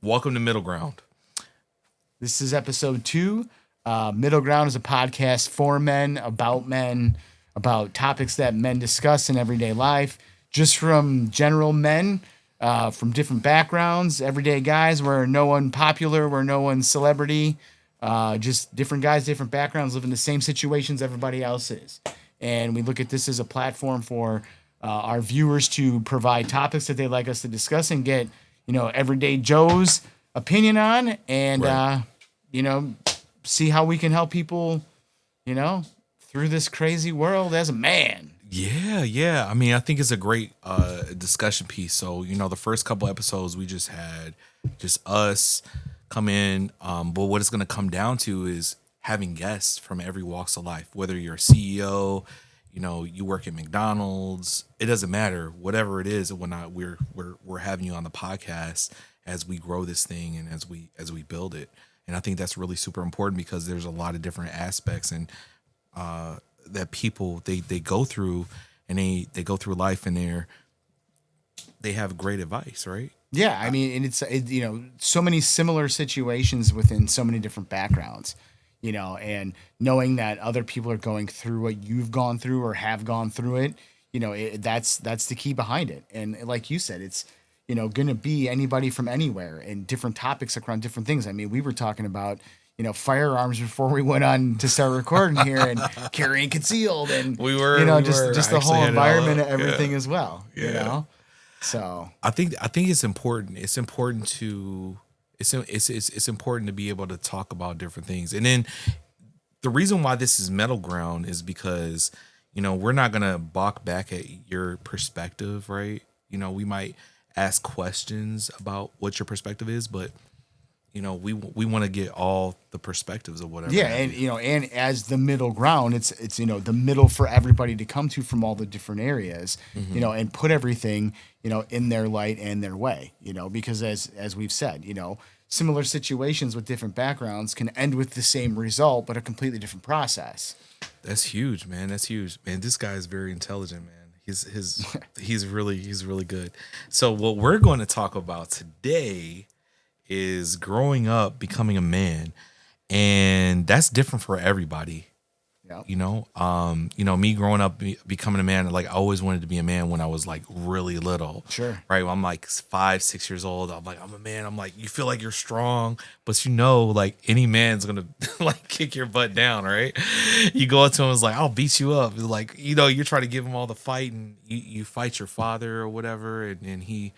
Welcome to Middle Ground. This is episode 2. Middle Ground is a podcast for men, about topics that men discuss in everyday life, just from general men, from different backgrounds, everyday guys. We're no one popular, we're no one celebrity, just different guys, different backgrounds, live in the same situations everybody else is. And we look at this as a platform for our viewers to provide topics that they'd like us to discuss and get, everyday Joe's opinion on, and Right. see how we can help people, through this crazy world as a man. Yeah. I mean, I think it's a great discussion piece. So, the first couple episodes we just had just us come in. But what it's going to come down to is having guests from every walks of life, whether you're a CEO, you work at McDonald's, it doesn't matter, whatever it is. And whatnot, we're having you on the podcast as we grow this thing and as we build it. And I think that's really super important because there's a lot of different aspects and that people they go through, and they go through life, and they have great advice, right? Yeah, I mean, and so many similar situations within so many different backgrounds, and knowing that other people are going through what you've gone through or have gone through it, that's the key behind it. And like you said, it's going to be anybody from anywhere and different topics around different things. I mean, we were talking about firearms before we went on to start recording here, and carrying concealed, and just the whole environment of everything as well. So I think it's important. It's important to be able to talk about different things. And then the reason why this is middle ground is because we're not gonna balk back at your perspective, right? We might ask questions about what your perspective is, but we want to get all the perspectives of whatever. yeah, and and as the middle ground, it's the middle for everybody to come to from all the different areas, and put everything in their light and their way, because as we've said, similar situations with different backgrounds can end with the same result, but a completely different process. That's huge, man. That's huge, man. This guy is very intelligent, man. He's really good. So what we're going to talk about today is growing up, becoming a man, and that's different for everybody. Yeah. Me growing up, becoming a man, like I always wanted to be a man when I was like really little. Sure. Right. When I'm like 5, 6 years old, I'm like, I'm a man. I'm like, you feel like you're strong, but like any man's gonna like kick your butt down, right? You go up to him, it's like, I'll beat you up. Like, you're trying to give him all the fight, and you fight your father or whatever, and he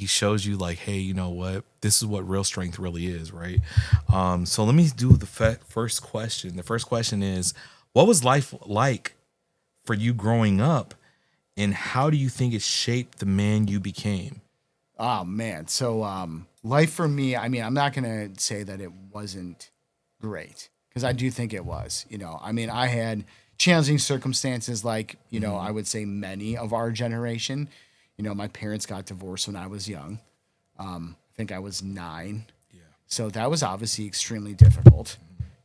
shows you like, hey, you know what? This is what real strength really is, right? So let me do the first question. The first question is, what was life like for you growing up, and how do you think it shaped the man you became? Oh man. So life for me, I mean, I'm not gonna say that it wasn't great, because I do think it was. I mean, I had challenging circumstances, like I would say many of our generation. My parents got divorced when I was young. I think I was 9. Yeah. So that was obviously extremely difficult,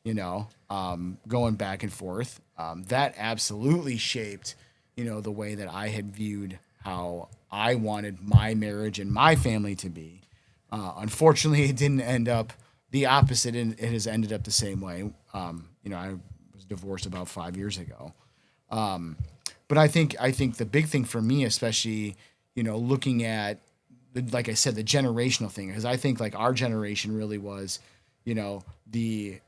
going back and forth. That absolutely shaped, the way that I had viewed how I wanted my marriage and my family to be. Unfortunately, it didn't end up the opposite, and it has ended up the same way. I was divorced about 5 years ago. But I think the big thing for me, especially, looking at, like I said, the generational thing, because I think like our generation really was, divorce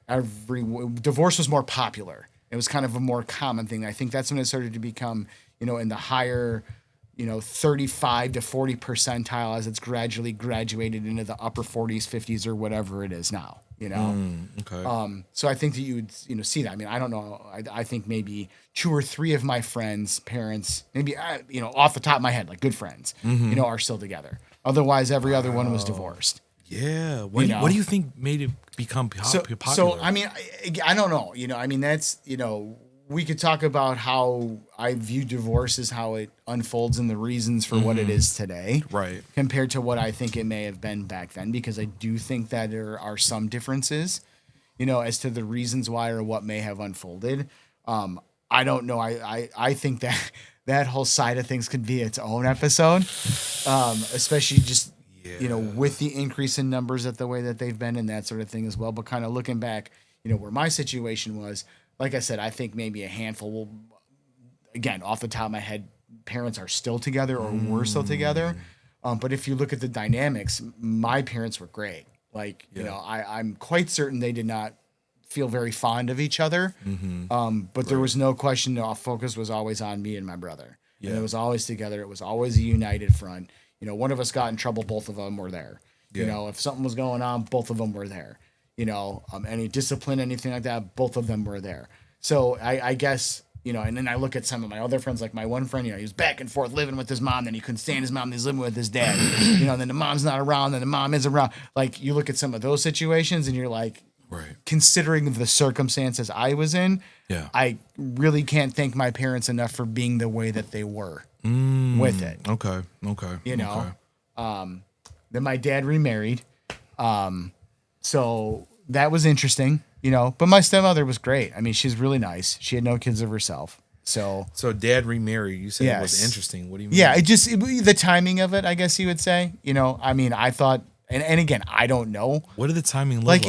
was more popular. It was kind of a more common thing. I think that's when it started to become, in the higher, 35 to 40 percentile, as it's gradually graduated into the upper 40s, 50s, or whatever it is now. Okay. So I think that you would, see that. I mean, I don't know. I think maybe 2 or 3 of my friends' parents, maybe, off the top of my head, like good friends, are still together. Otherwise, every other one was divorced. Yeah. What do you think made it become popular? So I mean, I don't know. I mean, that's, we could talk about how I view divorce as how it unfolds and the reasons for what it is today, Right. compared to what I think it may have been back then, because I do think that there are some differences, as to the reasons why or what may have unfolded. I don't know. I think that that whole side of things could be its own episode, especially just with the increase in numbers at the way that they've been and that sort of thing as well. But kind of looking back, where my situation was, like I said, I think maybe a handful. Well, again, off the top of my head, parents are still together or were still together. But if you look at the dynamics, my parents were great. Like, I'm quite certain they did not feel very fond of each other. But there was no question. The focus was always on me and my brother. Yeah. And it was always together. It was always a united front. One of us got in trouble, both of them were there. Yeah. If something was going on, both of them were there. Any discipline, anything like that, both of them were there. So I guess, and then I look at some of my other friends, like my one friend, he was back and forth living with his mom, then he couldn't stand his mom, then he's living with his dad, and then the mom's not around, then the mom is around. Like, you look at some of those situations and you're like, right. Considering the circumstances I was in, I really can't thank my parents enough for being the way that they were with it. Okay. Then my dad remarried. So that was interesting, but my stepmother was great. I mean, she's really nice. She had no kids of herself. So dad remarried. You said It was interesting. What do you mean? Yeah, the timing of it, I guess you would say. I mean, I thought, and again, I don't know. What did the timing look like?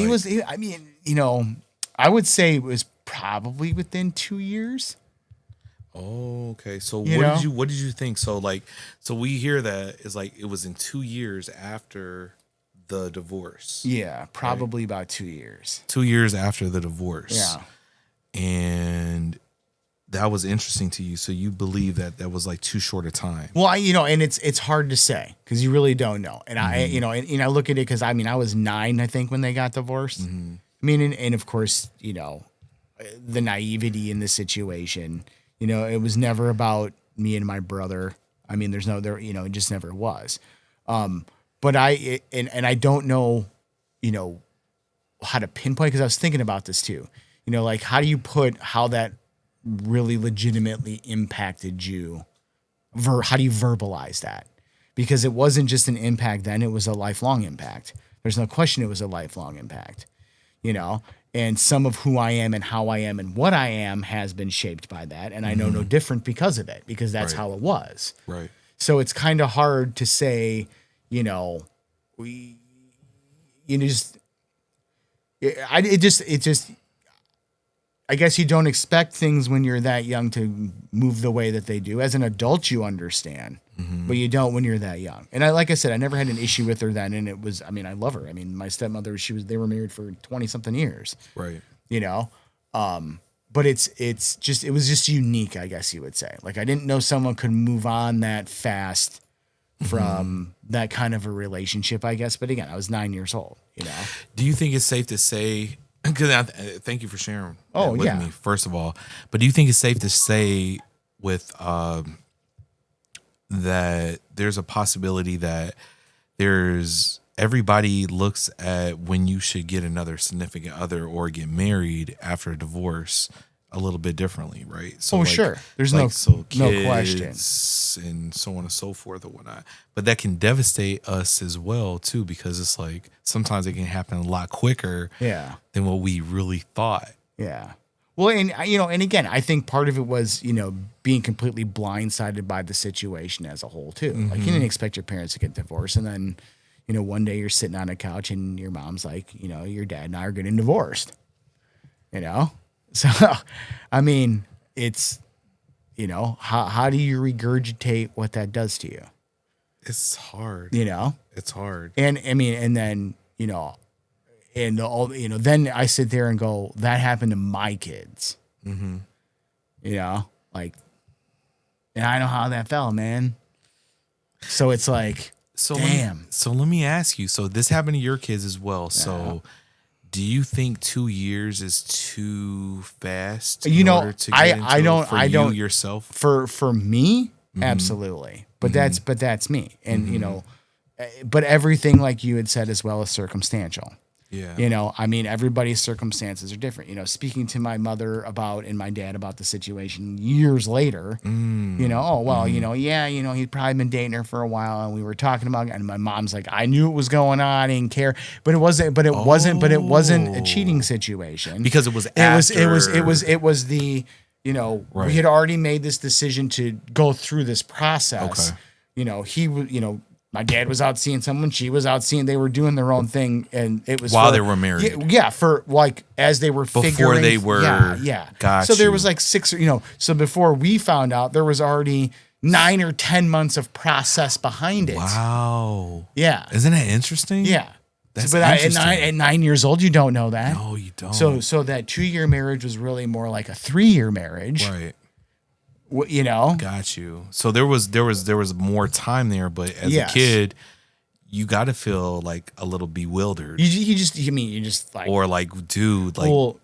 I would say it was probably within 2 years. Oh, okay. So what did you think? So we hear that it's like it was in 2 years after the divorce. Yeah, probably about 2 years. 2 years after the divorce. Yeah. And that was interesting to you. So you believe that was like too short a time. Well, and it's hard to say because you really don't know. And I I look at it because I was 9, I think, when they got divorced. I mean, and of course, the naivety in the situation, it was never about me and my brother. I mean, it just never was. But I don't know, how to pinpoint, because I was thinking about this too. Like, how do you put how that really legitimately impacted you? How do you verbalize that? Because it wasn't just an impact then, it was a lifelong impact. There's no question it was a lifelong impact, and some of who I am and how I am and what I am has been shaped by that. And I know no different because of it, because that's how it was. Right. So it's kind of hard to say, I guess you don't expect things when you're that young to move the way that they do. As an adult, you understand, but you don't when you're that young. And like I said, I never had an issue with her then. And it was, I love her. My stepmother, they were married for 20 something years, right? But it was just unique, I guess you would say. Like, I didn't know someone could move on that fast from that kind of a relationship, I guess. But again, I was 9 years old, Do you think it's safe to say, because thank you for sharing with me, first of all. But do you think it's safe to say with that there's a possibility that everybody looks at when you should get another significant other or get married after a divorce a little bit differently, right? So sure. There's no question. And so on and so forth or whatnot. But that can devastate us as well, too, because it's like sometimes it can happen a lot quicker than what we really thought. Yeah. Well, and again, I think part of it was, being completely blindsided by the situation as a whole, too. Like, you didn't expect your parents to get divorced. And then, one day you're sitting on a couch and your mom's like, your dad and I are getting divorced, So, it's, how do you regurgitate what that does to you? It's hard. It's hard. And then, then I sit there and go, that happened to my kids. Like, and I know how that felt, man. So it's like, damn. So let me ask you. So this happened to your kids as well. Yeah. So do you think 2 years is too fast? I don't yourself. For me, absolutely. But that's me. And but everything, like you had said as well, is circumstantial. Yeah. Everybody's circumstances are different. Speaking to my mother and my dad about the situation years later, he'd probably been dating her for a while and we were talking about it. And my mom's like, I knew it was going on, I didn't care. But it wasn't a cheating situation. Because it was after. It was the, we had already made this decision to go through this process. Okay. My dad was out seeing someone. She was out seeing. They were doing their own thing, and it was while they were married. Yeah, for like as they were Before they were. Yeah. Got so there you. was like 6, so before we found out, there was already 9 or 10 months of process behind it. Wow. Yeah. Isn't that interesting? Yeah. That's but interesting. At 9 years old, you don't know that. No, you don't. So that 2-year marriage was really more like a 3-year marriage. Right. You know. Got you. So there was more time there, but as Yes. a kid, you got to feel like a little bewildered, You just like, or like, dude, like, well,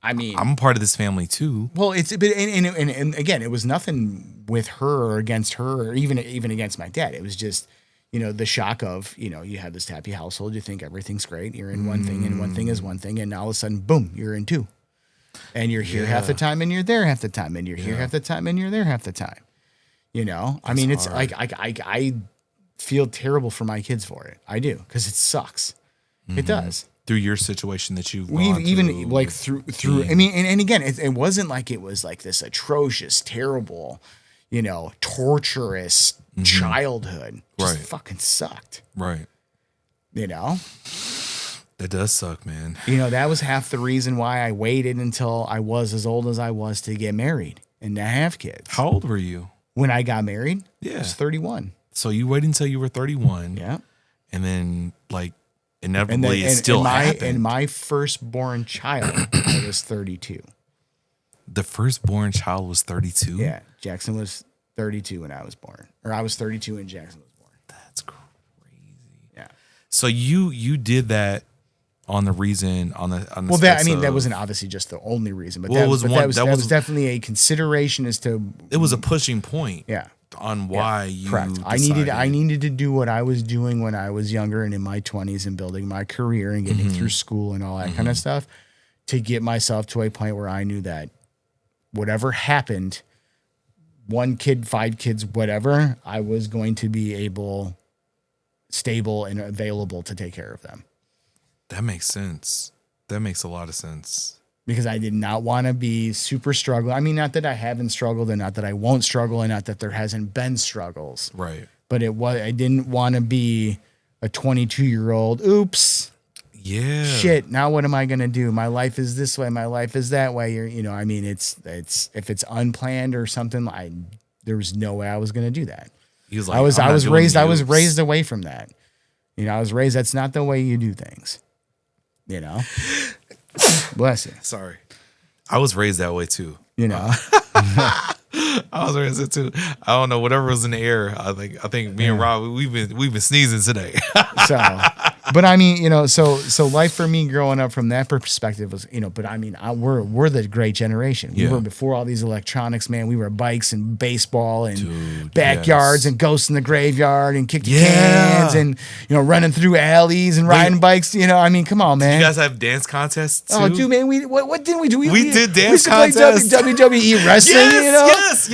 I mean, I'm part of this family too. well, it's but and again, it was nothing with her or against her or even against my dad. It was just, the shock of, you have this happy household, you think everything's great, you're in one thing, and one thing is one thing, and all of a sudden, boom, you're in 2, and you're here half the time, and you're there half the time, and you're here half the time, and you're there half the time. I mean, it's hard. like I feel terrible for my kids for it. I do, because it sucks. It does. Through your situation that you've We gone even through, like through. I mean, and again, it wasn't like it was like this atrocious, terrible, torturous childhood. Just Right. fucking sucked. right? That does suck, man. That was half the reason why I waited until I was as old as I was to get married and to have kids. How old were you? When I got married, I Yeah. was 31. So you waited until you were 31, Yeah. and then like And inevitably then it still happened. and my firstborn child, I was 32. The firstborn child was 32. Yeah. Jackson was 32 when I was born. Or I was 32 when Jackson was born. That's crazy. Yeah. So you did that on the reason on the Well, specs that of- wasn't obviously just the only reason, but Well, that it was, was but one- that was that that was- was definitely a consideration as to it was a pushing point. yeah. On why you Correct. I decided. needed to do what I was doing when I was younger and in my 20s and building my career and getting through school and all that kind of stuff to get myself to a point where I knew that whatever happened, 1 kid, 5 kids, whatever, I was going to be stable and available to take care of them. That makes sense. That makes a lot of sense. Because I did not want to be super struggling. I mean, not that I haven't struggled and not that I won't struggle and not that there hasn't been struggles. Right. But I didn't want to be a 22-year-old. Oops. Yeah. Shit. Now what am I going to do? My life is this way. My life is that way. I mean, it's if it's unplanned or something, there was no way I was going to do that. He was like, I was I'm not doing raised the I was oops. raised away from that. I was raised that's not the way you do things. Bless you. Sorry. I was raised that way too. I was raised that too. I don't know, whatever was in the air. I think me and Rob we've been sneezing today. So, but I mean, so life for me growing up from that perspective was, but I mean, we're the great generation. We Yeah. were before all these electronics, man. We were bikes and baseball and Dude, backyards yes. and ghosts in the graveyard and kick the Yeah. cans and running through alleys and riding bikes. I mean, come on, man. You guys have dance contests too? Oh, dude, man, what didn't we do? We did dance we used to play contests. WWE wrestling. Yes.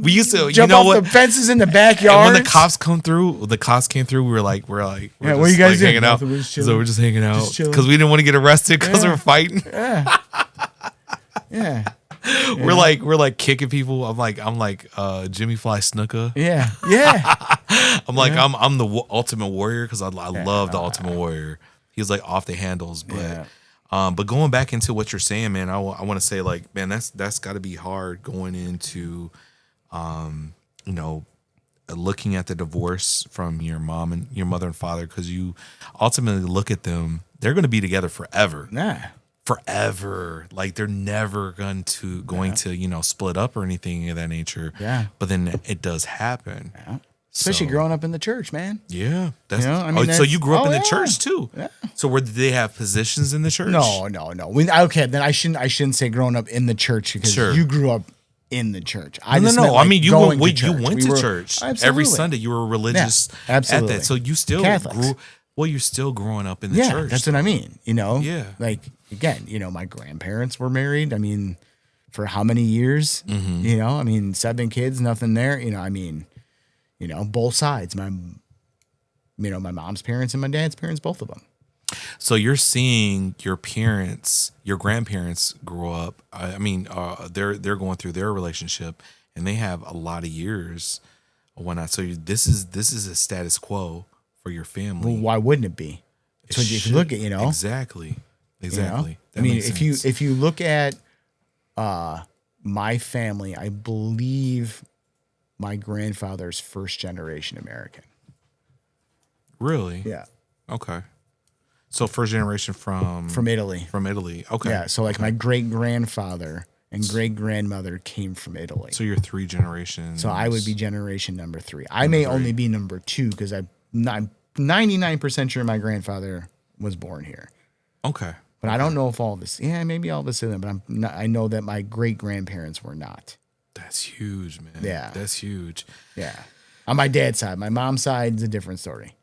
We used to. Jump you know off what? the fences in the And backyard. when the cops came through, we were like, Yeah, just, what you guys doing? hanging out. Nothing, we're just So chilling. we're just hanging out Just chilling. because we didn't want to get arrested because we Yeah. were fighting. Yeah. We're like kicking people. I'm like Jimmy Fly Snuka. Yeah. I'm like I'm the Ultimate Warrior because I love the Ultimate Warrior. He's like off the handles, but but going back into what you're saying, man, I want to say like, man, that's got to be hard going into, looking at the divorce from your mom and your mother and father, because you ultimately look at them, they're going to be together forever. Nah. Forever. Like they're never going to split up or anything of that nature. Yeah. But then it does happen. Yeah. Especially So- growing up in the church, man. Yeah. That's, I mean, so you grew up in the yeah. church too. Yeah. So did they have positions in the church? No. Okay, then I shouldn't say growing up in the church because Sure. you grew up in the church. No. I mean, you going went to to church. church Absolutely. every Sunday. You were religious absolutely. at that. So you still Catholics. grew. Well, you're still growing up in the Yeah, church. that's what I mean. Yeah. Like again, my grandparents were married. I mean, for how many years? Mm-hmm. I mean, 7 kids, nothing there. I mean, both sides. My mom's parents and my dad's parents, both of them. So you're seeing your parents, your grandparents grow up. I mean, they're going through their relationship, and they have a lot of years or whatnot. So this is a status quo for your family. Well, why wouldn't it be? So if you look at, exactly. I mean, if you look at my family, I believe my grandfather's first generation American. Really? Yeah. Okay. So first generation from Italy. From Italy. Okay. Yeah. So like my great grandfather and great grandmother came from Italy. So you're 3 generations. So I would be generation number 3. I may only be number 2 because I'm 99% sure my grandfather was born here. Okay. But I don't know if all of this. Yeah, maybe all of us in, but I know that my great grandparents were not. That's huge, man. Yeah. That's huge. Yeah. On my dad's side, my mom's side is a different story.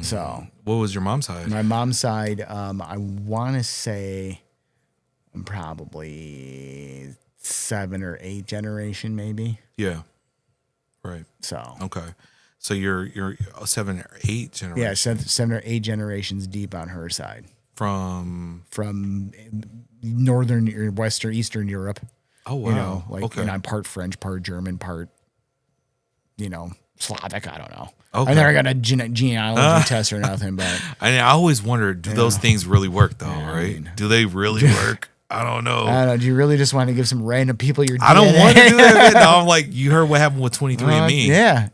So, what was your mom's side? My mom's side, I want to say I'm probably 7 or 8 generation, maybe. Yeah. Right. So. Okay. So you're 7 or 8 generations. Yeah, 7 or 8 generations deep on her side. From northern or western, eastern Europe. Oh wow. Okay. And I'm part French, part German, part Slavic. I don't know. Okay. I never got a genealogy test or nothing, but I always wondered, do those things really work though? Yeah, right? Do they really work? I don't know. I don't know. Do you really just want to give some random people your DNA? I don't want to do that. No, I'm like, you heard what happened with 23andMe. Yeah.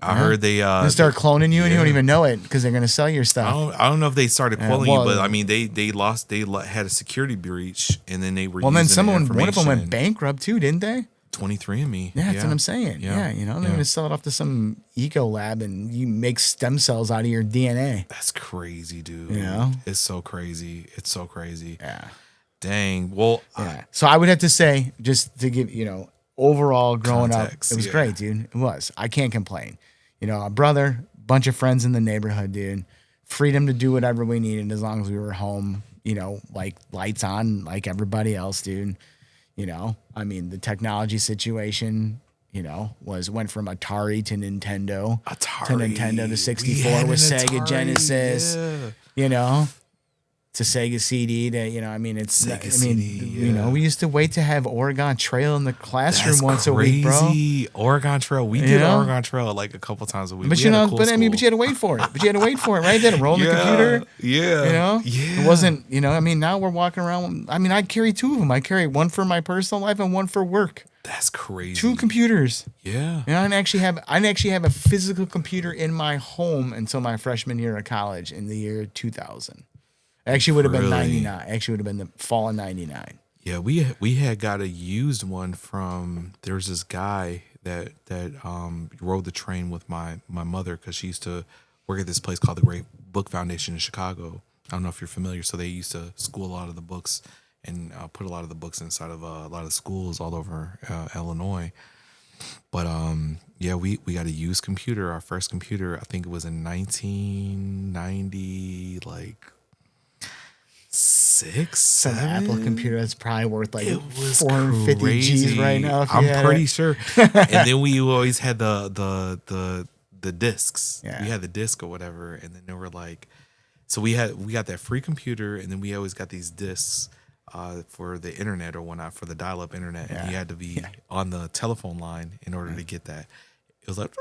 I heard they start cloning you and you don't even know it because they're going to sell your stuff. I don't know if they started cloning you, but I mean, they had a security breach and then they were then one of them went bankrupt too, didn't they? 23andMe. Yeah, that's what I'm saying. Yeah, they're going to sell it off to some eco lab and you make stem cells out of your DNA. That's crazy, dude. It's so crazy. It's so crazy. Yeah. Dang. Well, yeah. So I would have to say, just to give, overall growing context, up, it was great, dude. It was. I can't complain. A brother, bunch of friends in the neighborhood, dude. Freedom to do whatever we needed as long as we were home, like lights on like everybody else, dude. I mean, the technology situation, went from Atari to Nintendo. To Nintendo to 64 with Sega Genesis. Yeah. To Sega CD to, it's, Sega CD, we used to wait to have Oregon Trail in the classroom That's a week, bro. Oregon Trail. We did Oregon Trail like a couple times a week. But you had to wait for it. Right? You had to roll the computer. Yeah. It wasn't, now we're walking around. I carry 2 of them. I carry one for my personal life and one for work. That's crazy. 2 computers. Yeah. And I didn't actually have a physical computer in my home until my freshman year of college in the year 2000. Actually, would have been 99. Actually, would have been the fall of 99. Yeah, we had got a used one from. There was this guy that rode the train with my mother because she used to work at this place called the Great Book Foundation in Chicago. I don't know if you're familiar. So they used to school a lot of the books and put a lot of the books inside of a lot of schools all over Illinois. But we got a used computer. Our first computer, I think it was in 1990, like. 6, 7? An Apple computer that's probably worth like 450 G's right now. I'm pretty sure. And then we always had the discs. Yeah. We had the disc or whatever, and then they were like, so we got that free computer, and then we always got these discs for the internet or whatnot, for the dial-up internet, and you had to be on the telephone line in order to get that. It was like.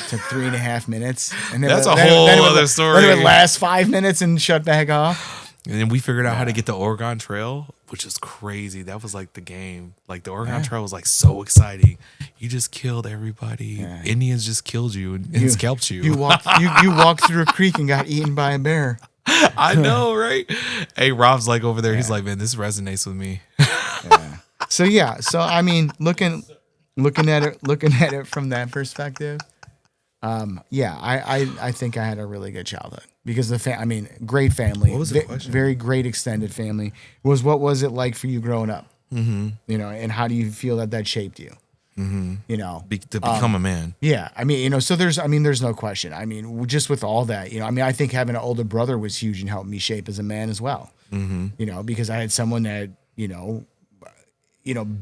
Took 3.5 minutes, and that's a whole other story. Then it would last 5 minutes and shut back off. And then we figured out how to get the Oregon Trail, which is crazy. That was like the game. Like the Oregon Trail was like so exciting. You just killed everybody. Yeah. Indians just killed you and scalped you. You walked through a creek and got eaten by a bear. I know, right? Hey, Rob's like over there. He's like, man, this resonates with me. So I mean, looking at it from that perspective. I think I had a really good childhood because great family. What was the question? Very great extended family. What was it like for you growing up? Mm-hmm. And how do you feel that shaped you? Mm-hmm. To become a man. Yeah. So there's no question. Just with all that, I think having an older brother was huge and helped me shape as a man as well. Mm-hmm. Because I had someone that,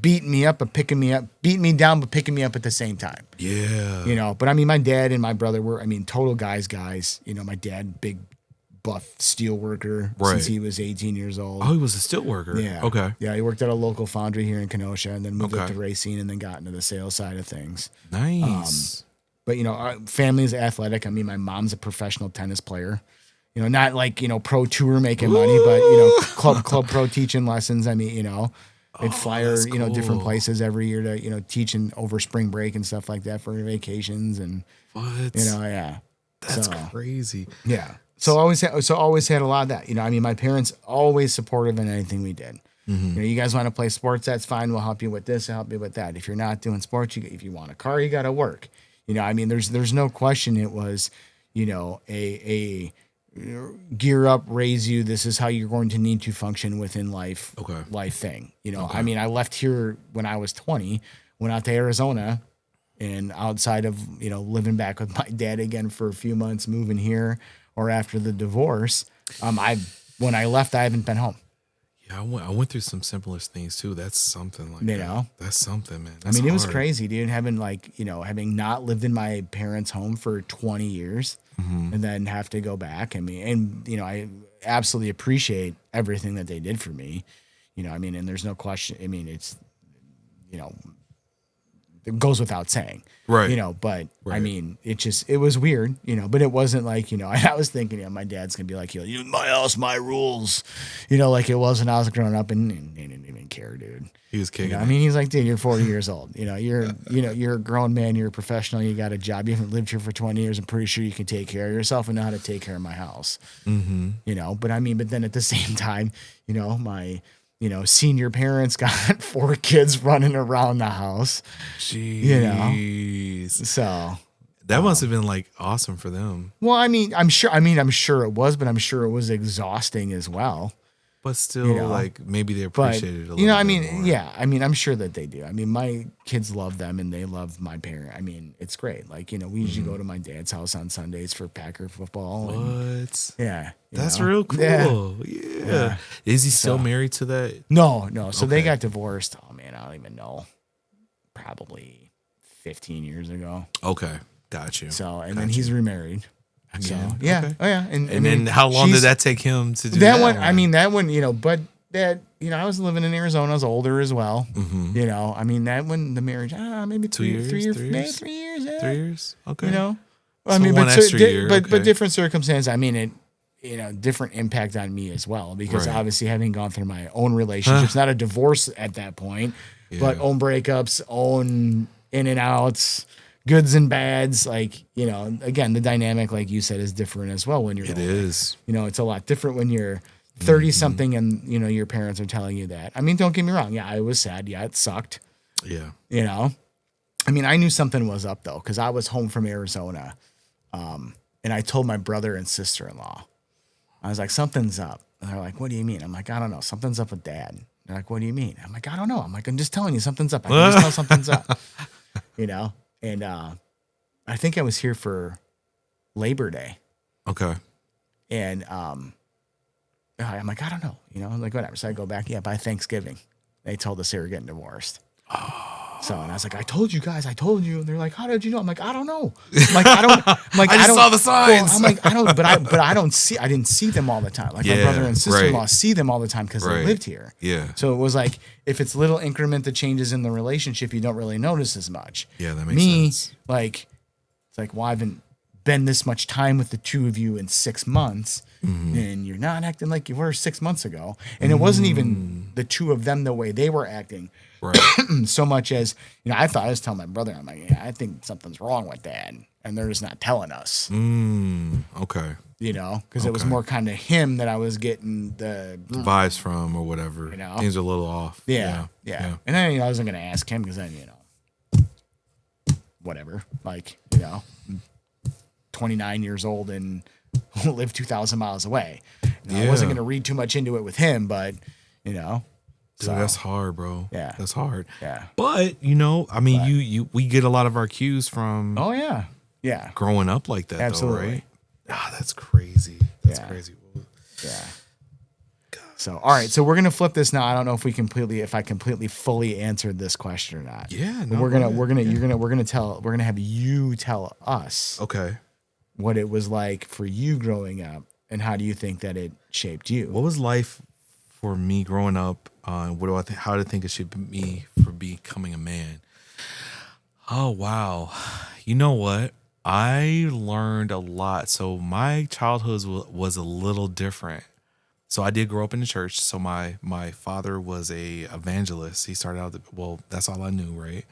beating me up, but picking me up, beating me down, but picking me up at the same time. Yeah. But my dad and my brother were, total guys. My dad, big buff steel worker Right. since he was 18 years old. Oh, he was a steel worker. Yeah. Okay. Yeah, he worked at a local foundry here in Kenosha and then moved up Okay. to racing and then got into the sales side of things. Nice. But, you know, our family is athletic. I mean, my mom's a professional tennis player. You know, not like, you know, pro tour making money, but, you know, club pro teaching lessons. I mean, you know, they'd fly her, you know, different cool. places every year to, you know, teaching over spring break and stuff like that for vacations. And, What? you know, yeah. That's crazy. Yeah. So always had a lot of that. You know, I mean, my parents always supportive in anything we did. Mm-hmm. You know, you guys want to play sports, that's fine. We'll help you with this, help you with that. If you're not doing sports, if you want a car, you got to work. You know, I mean, there's no question. It was, you know, a gear up, raise you. This is how you're going to need to function within life. Okay. Life thing. You know, I mean, I left here when I was 20, went out to Arizona, and outside of, you know, living back with my dad again for a few months, moving here, or after the divorce, when I left, I haven't been home. Yeah, I went through some similar things too. That's something like You that. know? That's something, man. I mean, it was crazy, dude, having not lived in my parents' home for 20 years and then have to go back. I mean, and, you know, I absolutely appreciate everything that they did for me. You know, I mean, and there's no question. I mean, it's, you know, it goes without saying, Right. You know, but I Right. mean, it was weird, you know, but it wasn't like, you know, I was thinking, you know, my dad's gonna be like, you know, my house, my rules, you know, like it was when I was growing up, and he didn't even care, dude. He was kicking. You know, I mean, he's like, dude, you're 40 years old. You know, you're a grown man. You're a professional. You got a job. You haven't lived here for 20 years. I'm pretty sure you can take care of yourself and know how to take care of my house. Mm-hmm. You know, but I mean, but then at the same time, you know, my, you know, senior parents got 4 kids running around the house. Jeez. You know, so that must have been like awesome for them. well, I mean, I'm sure it was, but I'm sure it was exhausting as well. But still, You know, like maybe they But appreciated it a little you know, I bit mean, more. yeah, I mean, I'm sure that they do. I mean, my kids love them and they love my parent. I mean, it's great. Like, you know, we usually go to my dad's house on Sundays for Packer football. And, What? yeah, you That's know? real cool. Yeah. Yeah. Is he still married to that? No. So they Okay. got divorced. Oh man, I don't even know. Probably 15 years ago. Okay. Got you. So, and then he's remarried. So, Again? yeah. Okay. Oh yeah. And I mean, then how long did she's- that take him to do that one? I mean, that one, you know, but that, you know, I was living in Arizona. I was older as well. Mm-hmm. You know, I mean, that one, the marriage, maybe 2 years, 3 years, 3 maybe years? 3 years. Yeah. 3 years? Okay. You know, I So mean, one but extra year, but okay. different circumstance. I mean, it, you know, different impact on me as well, because Right. obviously having gone through my own relationships, not a divorce at that point, but Yeah. own breakups, own in and outs, goods and bads. Like, you know, again, the dynamic, like you said, is different as well when you're It older. is. You know, it's a lot different when you're 30 something and, you know, your parents are telling you that. I mean, don't get me wrong. Yeah, I was sad. Yeah, it sucked. Yeah. You know, I mean, I knew something was up though, because I was home from Arizona. And I told my brother and sister-in-law, I was like, something's up. And they're like, what do you mean? I'm like, I don't know. Something's up with dad. They're like, what do you mean? I'm like, I don't know. I'm like, I'm just telling you something's up. I can just tell something's up, you know? And I think I was here for Labor Day. Okay. And I'm like, I don't know, you know, like whatever. So I go back, yeah, by Thanksgiving, they told us they were getting divorced. So, and I was like, I told you guys, I told you. And they're like, how did you know? I'm like, I don't know. I'm like, I don't, I'm like, I just don't, saw the signs. Well, I'm like, I don't, but I don't see, I didn't see them all the time. Like my Yeah, brother and sister-in-law right. see them all the time because they Right. lived here. Yeah. So it was like, if it's little increment that changes in the relationship, you don't really notice as much. Yeah, that makes sense. Like, it's like, well, I haven't been this much time with the two of you in 6 months, and you're not acting like you were 6 months ago. And it wasn't even the two of them the way they were acting, Right. so much as, you know, I thought I was telling my brother, I'm like, yeah, I think something's wrong with that, and they're just not telling us, Okay. you know, because it was Okay. more kind of him that I was getting the Vibes from or whatever. You know? Things are a little off. Yeah. And then, you know, I wasn't going to ask him because then, you know, whatever. Like, you know, 29 years old and live 2,000 miles away. You know, I wasn't Yeah. going to read too much into it with him, but, you know. Dude, that's hard, bro. Yeah. That's hard. Yeah. But, you know, I mean, we get a lot of our cues from Oh, yeah. Yeah. growing up like that, Absolutely. though, right? Ah, that's crazy. That's Yeah. crazy. Yeah. So, all right. So we're going to flip this now. I don't know if I completely fully answered this question or not. Yeah. But No, we're go going ahead. to have you tell us Okay. what it was like for you growing up And how do you think that it shaped you? What was life for me growing up? What do I think? How do I think it shaped me for becoming a man? Oh wow, you know what? I learned a lot. So my childhood was a little different. So I did grow up in the church. So my father was a evangelist. He started out. Well, that's all I knew, right?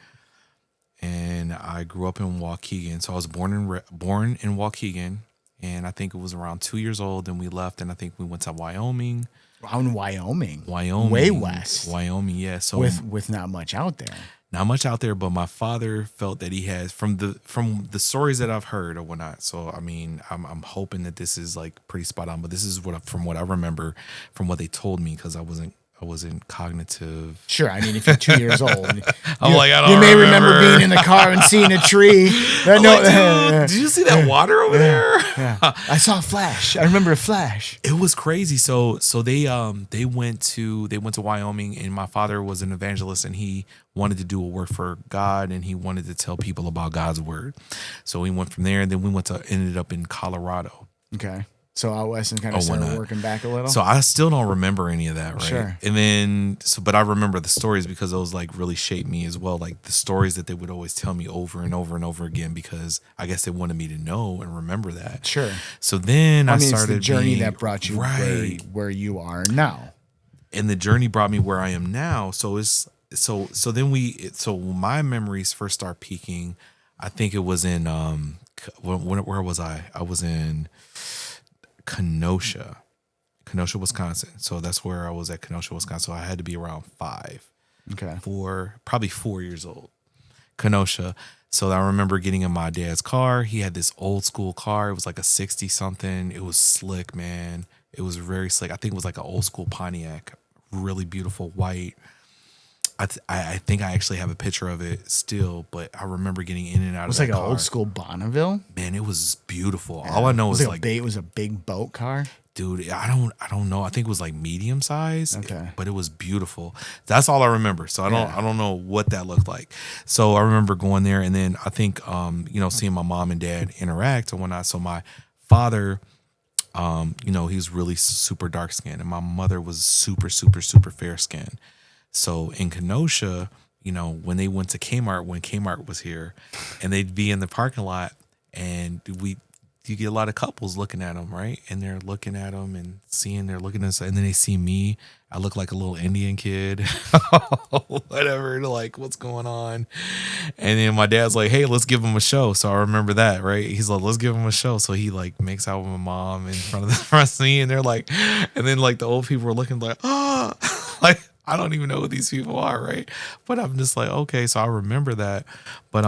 And I grew up in Waukegan. So I was born in Waukegan, and I think it was around 2 years old. Then we left, and I think we went to Wyoming. Out in Wyoming. Wyoming, Way west. Wyoming, yeah. So With not much out there. not much out there, but my father felt that he has from the stories that I've heard or whatnot. So I mean, I'm hoping that this is like pretty spot on, but this is from what I remember from what they told me, because I wasn't cognitive. Sure, I mean, if you're 2 years old, I'm like, I don't you may remember being in the car and seeing a tree. Dude, did you see that water over there? Yeah. I saw a flash. I remember a flash. It was crazy. So they went to Wyoming, and my father was an evangelist, and he wanted to do a work for God, and he wanted to tell people about God's word. So we went from there, and then we ended up in Colorado. Okay. So out west and kind of started working back a little. So I still don't remember any of that, right? Sure. And then but I remember the stories because those like really shaped me as well. Like the stories that they would always tell me over and over and over again, because I guess they wanted me to know and remember that. Sure. So then I it's started the journey that brought you right where you are now. And the journey brought me where I am now. So it's so my memories first start peaking. I think it was in where was I? I was in Kenosha, Wisconsin. So that's where I was at, Kenosha, Wisconsin. So I had to be around 5. Okay. Probably 4 years old. Kenosha. So I remember getting in my dad's car. He had this old school car. It was like a 60 something. It was slick, man. It was very slick. I think it was like an old school Pontiac, really beautiful white. I think I actually have a picture of it still, but I remember getting in and out of that car. It was like an old school Bonneville. Man, it was beautiful. Yeah. All I know is it was a big boat car. Dude, I don't know. I think it was like medium size. Okay. But it was beautiful. That's all I remember. So I don't know what that looked like. So I remember going there, and then I think seeing my mom and dad interact and whatnot. So my father, he's really super dark skinned, and my mother was super, super, super fair skinned. So in Kenosha, when they went to Kmart, when Kmart was here, and they'd be in the parking lot, and you get a lot of couples looking at them, right? And they're looking at them and they're looking at us, and then they see me. I look like a little Indian kid, whatever. They're like, what's going on? And then my dad's like, hey, let's give him a show. So I remember that, right? He's like, let's give him a show. So he like makes out with my mom in front of me, and they're like, and then like the old people were looking like, like, I don't even know who these people are, right? But I'm just like, okay, so I remember that. But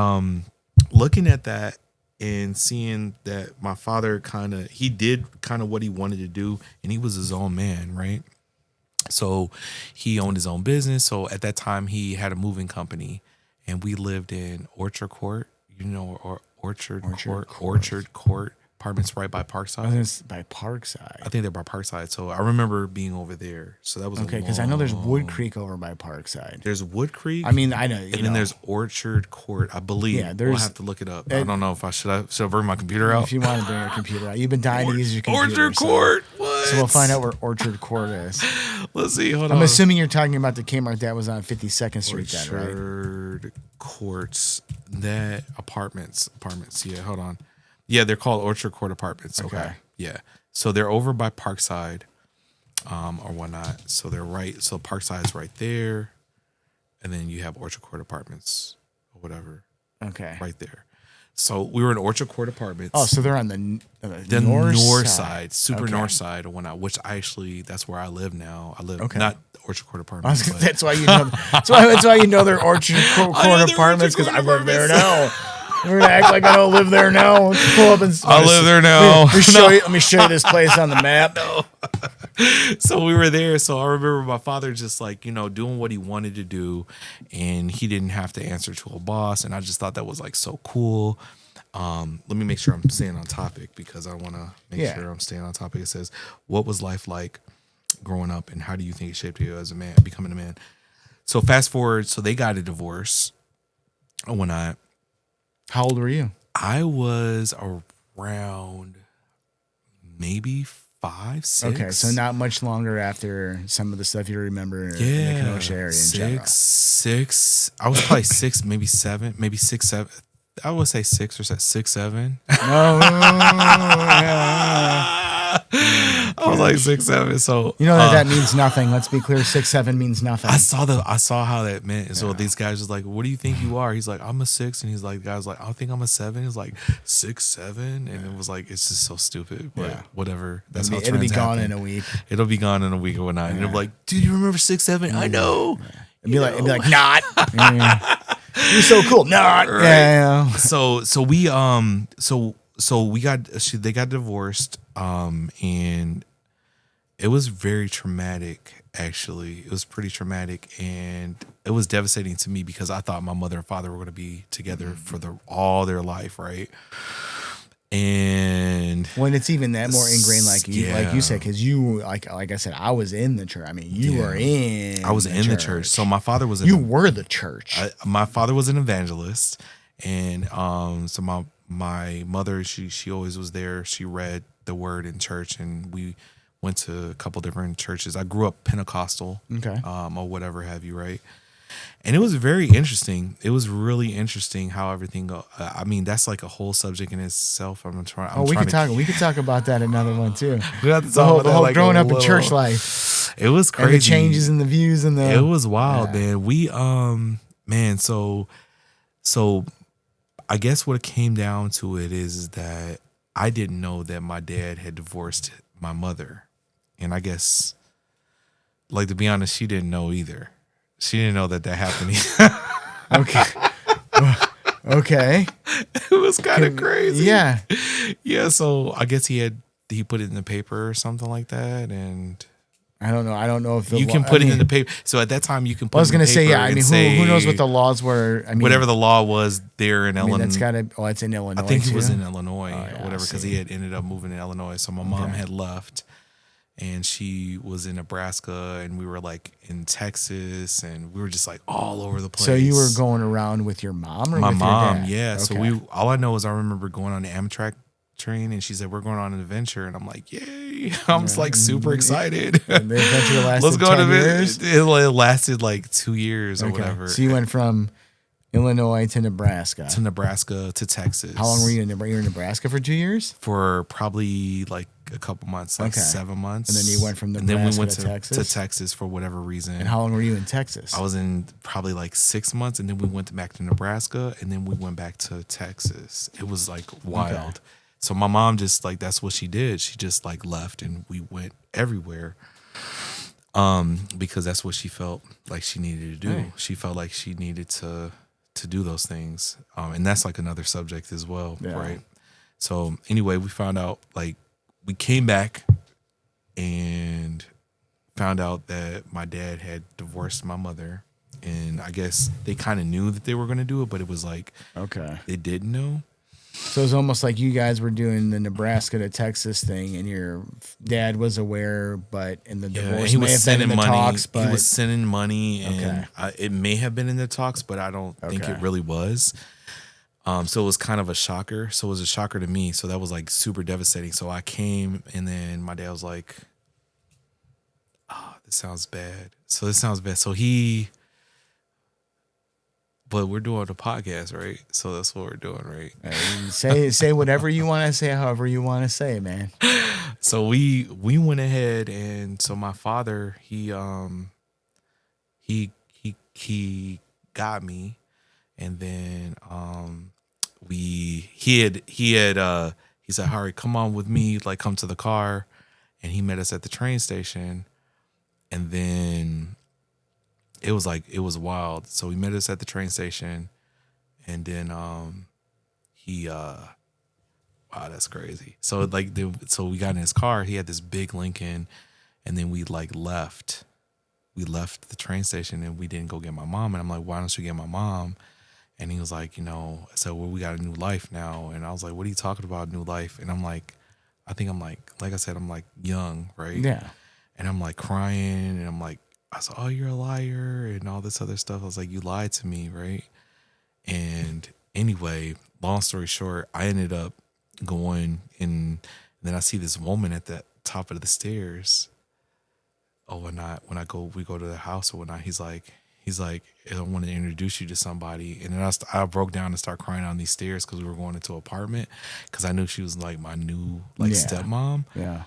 looking at that and seeing that my father he did what he wanted to do, and he was his own man, right? So he owned his own business. So at that time he had a moving company, and we lived in Orchard Court, or Orchard Court. Apartments right by Parkside. By Parkside. I think they're by Parkside. So I remember being over there. So that was okay, because I know there's Wood Creek over by Parkside. There's Wood Creek. I mean, I know. And then there's Orchard Court, I believe. Yeah, we'll have to look it up. I don't know if should I bring my computer out? If you want to bring your computer out, you've been dying to use your computer. Orchard Court. What? So we'll find out where Orchard Court is. Let's see. Hold on. I'm assuming you're talking about the Kmart that was on 52nd Street. Orchard Courts. That apartments. Yeah, hold on. Yeah, they're called Orchard Court Apartments. Okay. Yeah. So they're over by Parkside, or whatnot. So they're right. So Parkside's right there. And then you have Orchard Court Apartments or whatever. Okay. Right there. So we were in Orchard Court Apartments. Oh, so they're on the north side, north side or whatnot, which that's where I live now. I live not Orchard Court Apartments. That's why you know. That's why you know they're Orchard Court Apartments, because I live there now. We're gonna act like I don't live there now. Let's pull up and I live there now. Let me show you this place on the map. No. So we were there. So I remember my father just like, doing what he wanted to do, and he didn't have to answer to a boss. And I just thought that was like so cool. Let me make sure I'm staying on topic, because I want to make sure I'm staying on topic. It says, what was life like growing up, and how do you think it shaped you as a man, becoming a man? So fast forward. So they got a divorce. How old were you? I was around maybe 5, 6. Okay, so not much longer after some of the stuff you remember in the Yeah, Kenosha area in general. 6. I was probably 6, maybe 7, maybe 6, 7. I would say 6 or 6, 7. No, I was like 6, 7. So you know that means nothing. Let's be clear. 6, 7 means nothing. I saw how that meant. And so these guys was like, "What do you think you are?" He's like, "I'm a 6," and he's like, the guy's like, "I think I'm a 7." He's like 6, 7, and it was like, it's just so stupid. But whatever. That's how it'll be gone happen. in a week. It'll be gone in a week or whatnot. And it'll be like, "Dude, you remember 6, 7?" I know. It'd be like, not. You're so cool. Not. Right. Yeah. So they got divorced, and it was very traumatic. Actually, it was pretty traumatic, and it was devastating to me because I thought my mother and father were going to be together for all their life, right? And when it's even that more ingrained, like you said, because you like I said, I was in the church. I mean, you were in. I was in the church. So my father was. You were the church. My father was an evangelist, and so my mother, she always was there. She read the word in church, and we went to a couple different churches. I grew up Pentecostal, or whatever have you, right? And it was very interesting. It was really interesting how everything go. I mean, that's like a whole subject in itself. We could talk about that another one too. We have to the whole growing up in church life. It was crazy. And the changes in the views and the. It was wild, man. We man. So I guess what it came down to it is that I didn't know that my dad had divorced my mother, and I guess, like, to be honest, she didn't know either. She didn't know that happened. Okay. Okay. It was kind of crazy. Yeah. Yeah. So I guess he put it in the paper or something like that, and I don't know if you can put it in the paper. So at that time, you can put. I was going to say, yeah. I mean, who knows what the laws were? I mean, whatever the law was there in Illinois. That's got to. Oh, it's in Illinois. I think he too? was in Illinois yeah, or whatever, because he had ended up moving to Illinois. So my mom had left, and she was in Nebraska, and we were like in Texas, and we were just like all over the place. So you were going around with your mom, or my with mom? Your dad? Yeah. Okay. So all I know is I remember going on the Amtrak train, and she said, "We're going on an adventure," and I'm like, "Yay!" I'm just like super excited. And the adventure lasted Let's go 10 years? It lasted like 2 years or whatever. So you went from Illinois to Nebraska. To Texas. How long were you in Nebraska? You were in Nebraska for 2 years? For probably like a couple months, like 7 months. And then you went from Nebraska and then we went to Texas? to Texas for whatever reason. And how long were you in Texas? I was in probably like 6 months, and then we went back to Nebraska, and then we went back to Texas. It was like wild. Okay. So my mom just like, that's what she did. She just like left, and we went everywhere. Because that's what she felt like she needed to do. Right. She felt like she needed to do those things. And that's like another subject as well, right? So anyway, we found out, like, we came back and found out that my dad had divorced my mother. And I guess they kind of knew that they were going to do it, but it was like, they didn't know. So it's almost like you guys were doing the Nebraska to Texas thing, and your dad was aware, but in the divorce, he was sending money. Talks, but he was sending money, and it may have been in the talks, but I don't think it really was. So it was kind of a shocker. So it was a shocker to me. So that was like super devastating. So I came, and then my dad was like, "Oh, this sounds bad." So but we're doing a podcast, right? So that's what we're doing, right? Say whatever you want to say, however you want to say, man. So we went ahead, and so my father, he got me, and then he said, "Harry, come on with me, like come to the car," and he met us at the train station, and then it was wild. So he met us at the train station, and then wow, that's crazy. So so we got in his car. He had this big Lincoln, and then we like left. We left the train station, and we didn't go get my mom. And I'm like, "Why don't you get my mom?" And he was like, I said, "Well, we got a new life now." And I was like, "What are you talking about, new life?" And I'm like, like I said, I'm like young, right? Yeah. And I'm like crying, and I'm like, I said, "Oh, you're a liar," and all this other stuff. I was like, "You lied to me," right? And anyway, long story short, I ended up going, and then I see this woman at that top of the stairs. Oh, when we go to the house or whatnot, he's like, I want to introduce you to somebody. And then I broke down and start crying on these stairs because we were going into an apartment because I knew she was like my new like stepmom. Yeah.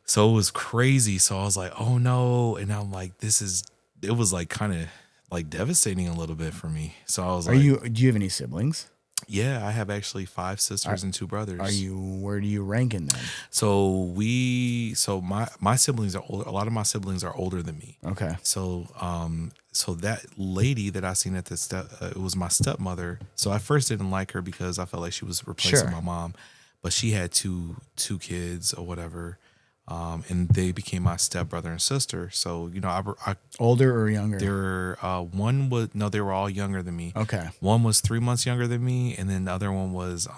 So it was crazy. So I was like, oh no. And I'm like, it was like kind of like devastating a little bit for me. So I was do you have any siblings? Yeah, I have actually 5 sisters and 2 brothers. Where do you rank in them? So my siblings are older. A lot of my siblings are older than me. Okay. So so that lady that I seen at the it was my stepmother. So I first didn't like her because I felt like she was replacing my mom, but she had two kids or whatever. And they became my stepbrother and sister. So, I older or younger? They were they were all younger than me. Okay. One was 3 months younger than me, and then the other one was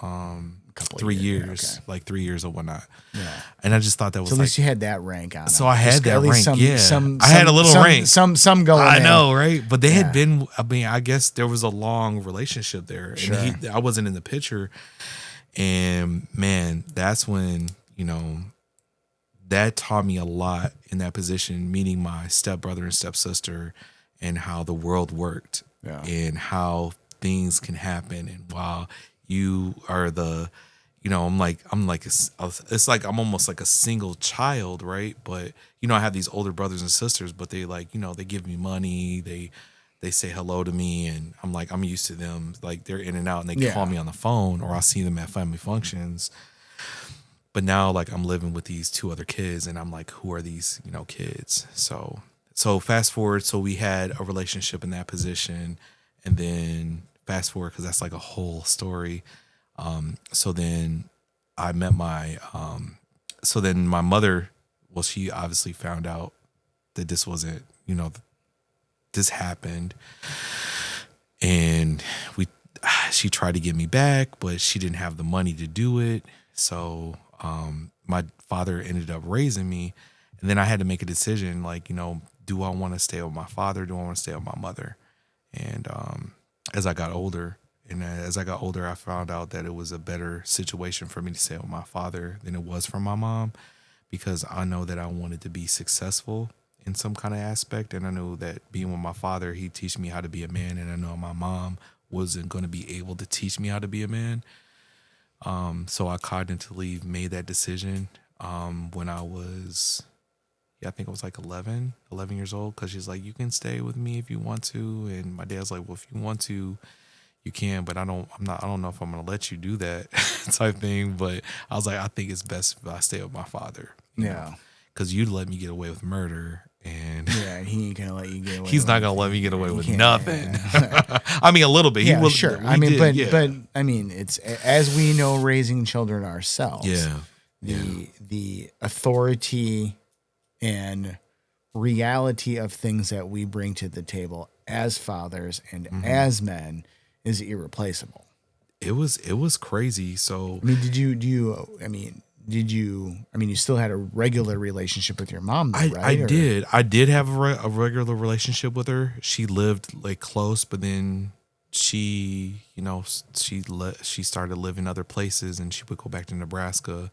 3 years, like 3 years or whatnot. Yeah. And I just thought that was so at least you had that rank on. So I had that rank. I had a little rank. Some going. I know, right? But they had been. I mean, I guess there was a long relationship there, sure. and I wasn't in the picture. And man, that's when that taught me a lot in that position, meeting my stepbrother and stepsister, and how the world worked, and how things can happen. And while you are I'm it's like I'm almost like a single child, right? But I have these older brothers and sisters, but they they give me money, they say hello to me, and I'm used to them. Like they're in and out, and they call me on the phone, or I'll see them at family functions. But now, like, I'm living with these 2 other kids, and I'm like, who are these, kids? So fast forward. So we had a relationship in that position, and then fast forward, because that's like a whole story. So then I met so then my mother, well, she obviously found out that this wasn't, this happened. And she tried to get me back, but she didn't have the money to do it. So my father ended up raising me, and then I had to make a decision, like, do I want to stay with my father? Do I want to stay with my mother? And as I got older, I found out that it was a better situation for me to stay with my father than it was for my mom, because I know that I wanted to be successful in some kind of aspect, and I knew that being with my father, he'd teach me how to be a man, and I know my mom wasn't going to be able to teach me how to be a man. So I cognitively made that decision when I was, I think I was like 11 years old, because she's like, you can stay with me if you want to. And my dad's like, well, if you want to, you can, but I don't know if I'm going to let you do that type thing. But I was like, I think it's best if I stay with my father. Yeah. Because you'd let me get away with murder. And he ain't gonna let you get away. He's not gonna let me get away with nothing. Yeah. I mean, a little bit. Yeah, sure. I mean, but I mean, it's as we know, raising children ourselves. Yeah. The authority and reality of things that we bring to the table as fathers and as men is irreplaceable. It was crazy. So I mean, you still had a regular relationship with your mom, though, right? I did have a regular relationship with her. She lived like close, but then she started living other places, and she would go back to Nebraska.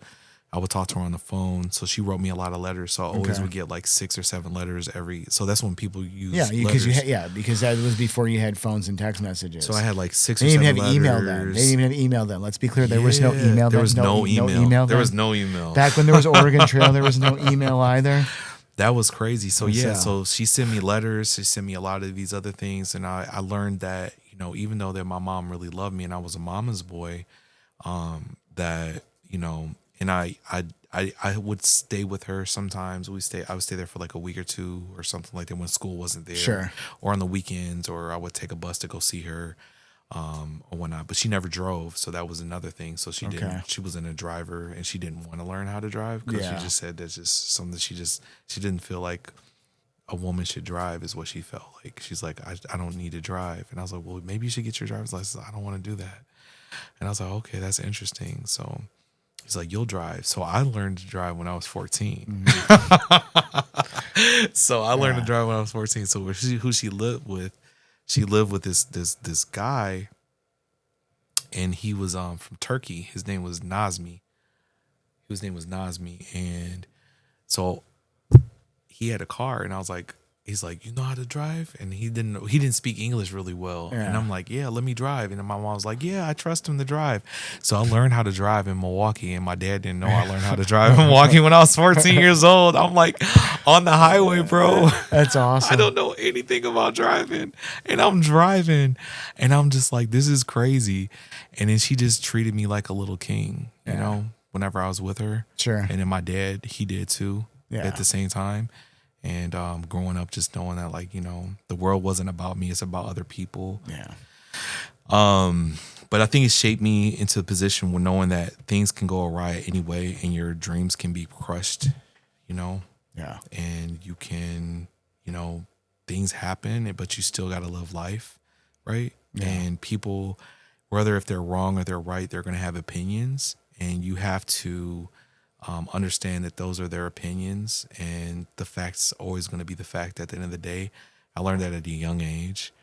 I would talk to her on the phone. So she wrote me a lot of letters. So I always would get like 6 or 7 letters so that's when people use because that was before you had phones and text messages. So I had like 6 or 7 letters. They didn't even have email then. Let's be clear. There was no email. There was no email. There was no email. Back when there was Oregon Trail, there was no email either. That was crazy. So so she sent me letters. She sent me a lot of these other things. And I learned that, even though that my mom really loved me and I was a mama's boy, that, and I would stay with her sometimes. I would stay there for like a week or 2 or something like that when school wasn't there. Sure. Or on the weekends, or I would take a bus to go see her, or whatnot. But she never drove, so that was another thing. So she didn't. She wasn't a driver, and she didn't want to learn how to drive, because she just said that's just something she didn't feel like a woman should drive, is what she felt like. She's like, I don't need to drive. And I was like, well, maybe you should get your driver's license. I don't want to do that. And I was like, okay, that's interesting. So he's like, you'll drive. So I learned to drive when I was 14. So I learned to drive when I was 14. So who she lived with this guy, and he was from Turkey. His name was Nazmi. And So he had a car, and I was like, he's like, you know how to drive? And he didn't speak English really well. Yeah. And I'm like, yeah, let me drive. And then my mom was like, yeah, I trust him to drive. So I learned how to drive in Milwaukee, and my dad didn't know I learned how to drive in Milwaukee when I was 14 years old. I'm like on the highway, bro. That's awesome. I don't know anything about driving. And I'm driving, and I'm just like, this is crazy. And then she just treated me like a little king, you know, whenever I was with her. Sure. And then my dad, he did too at the same time. And growing up, just knowing that, like, you know, the world wasn't about me, it's about other people. Yeah. But I think it shaped me into a position where knowing that things can go awry anyway, and your dreams can be crushed, you know. Yeah. And you can, you know, things happen, but you still got to live life, right? Yeah. And people, whether if they're wrong or they're right, they're going to have opinions, and you have to understand that those are their opinions, and the fact's always going to be the fact at the end of the day. I learned that at a young age.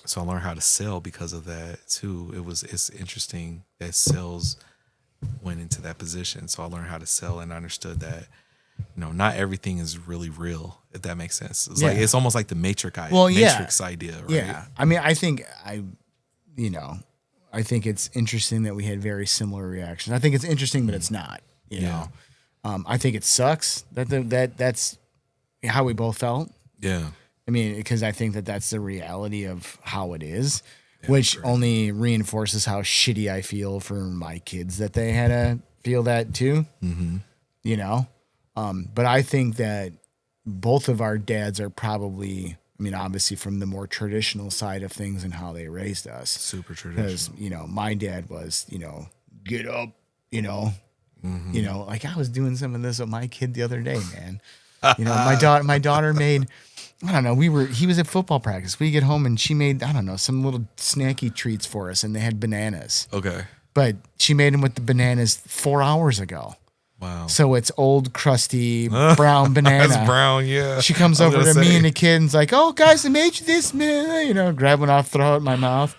So I learned how to sell because of that too. It's interesting that sales went into that position. So I learned how to sell, and I understood that, you know, not everything is really real, if that makes sense. It's like, it's almost like the Matrix idea, right? Yeah. I mean, I think it's interesting that we had very similar reactions. I think it's interesting, but it's not, you know. I think it sucks that's how we both felt. Yeah. I mean, because I think that's the reality of how it is, which only reinforces how shitty I feel for my kids that they had to feel that too, you know? But I think that both of our dads are probably, I mean, obviously from the more traditional side of things and how they raised us. Super traditional. Because, you know, my dad was, you know, get up, you know, you know, like I was doing some of this with my kid the other day, man. You know, my daughter made, I don't know, he was at football practice. We get home and she made, I don't know, some little snacky treats for us, and they had bananas. Okay. But she made them with the bananas 4 hours ago. Wow. So it's old, crusty, brown banana. That's brown, yeah. She comes over to me and the kid and's like, oh, guys, I made you this, man. You know, grab one off, throw it in my mouth.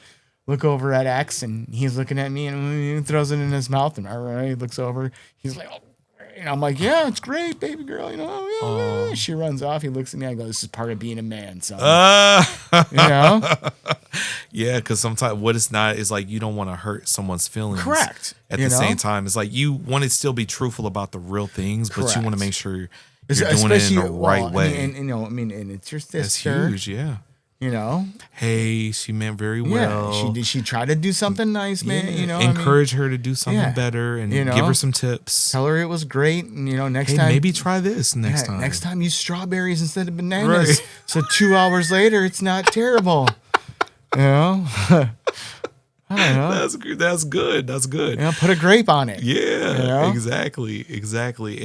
Look over at X, and he's looking at me, and he throws it in his mouth. And all right, he looks over. He's like, oh. And I'm like, yeah, it's great, baby girl. You know, yeah. She runs off. He looks at me. I go, this is part of being a man, son. You know? Yeah, because sometimes what it's not is like you don't want to hurt someone's feelings. Correct. At the same time, it's like you want to still be truthful about the real things, but you want to make sure you're doing it in the right way. And you know, I mean, and it's your sister. That's huge, yeah. You know, hey, she meant very well. Yeah, she tried to do something nice, man. Yeah. You know, encourage her to do something better, and give her some tips. Tell her it was great, and you know, next time maybe try this next time. Next time use strawberries instead of bananas. Right. So 2 hours later, it's not terrible. You know, I don't know. That's good. That's good. You know, put a grape on it. Yeah, you know? exactly.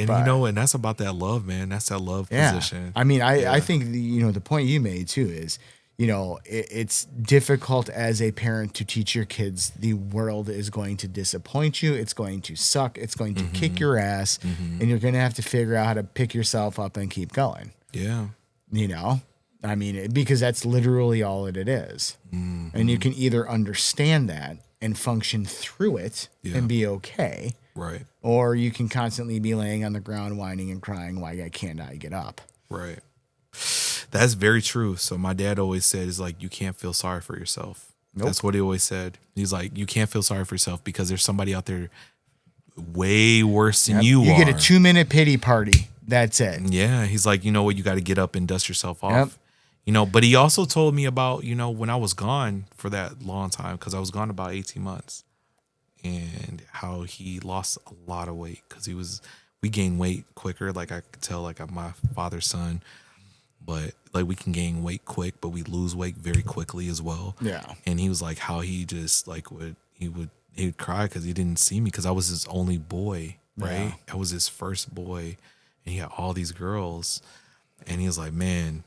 And you know, and that's about that love, man. That's that love position. I mean, I think the point you made too is, you know, it's difficult as a parent to teach your kids the world is going to disappoint you. It's going to suck. It's going to kick your ass. And you're going to have to figure out how to pick yourself up and keep going. Yeah. You know, I mean, because that's literally all it is. And you can either understand that and function through it and be okay. Right. Or you can constantly be laying on the ground whining and crying, why can't I get up? Right. That's very true. So my dad always said, is like, you can't feel sorry for yourself. Nope. That's what he always said. He's like, you can't feel sorry for yourself because there's somebody out there way worse than you are. You get a 2-minute pity party. That's it. Yeah. He's like, you know what? You got to get up and dust yourself off. You know, but he also told me about, you know, when I was gone for that long time, because I was gone about 18 months, and how he lost a lot of weight because we gained weight quicker. Like I could tell, like I'm my father's son. But like we can gain weight quick, but we lose weight very quickly as well. Yeah. And he was like how he just like he would cry because he didn't see me because I was his only boy, right? Yeah. I was his first boy, and he had all these girls, and he was like, man,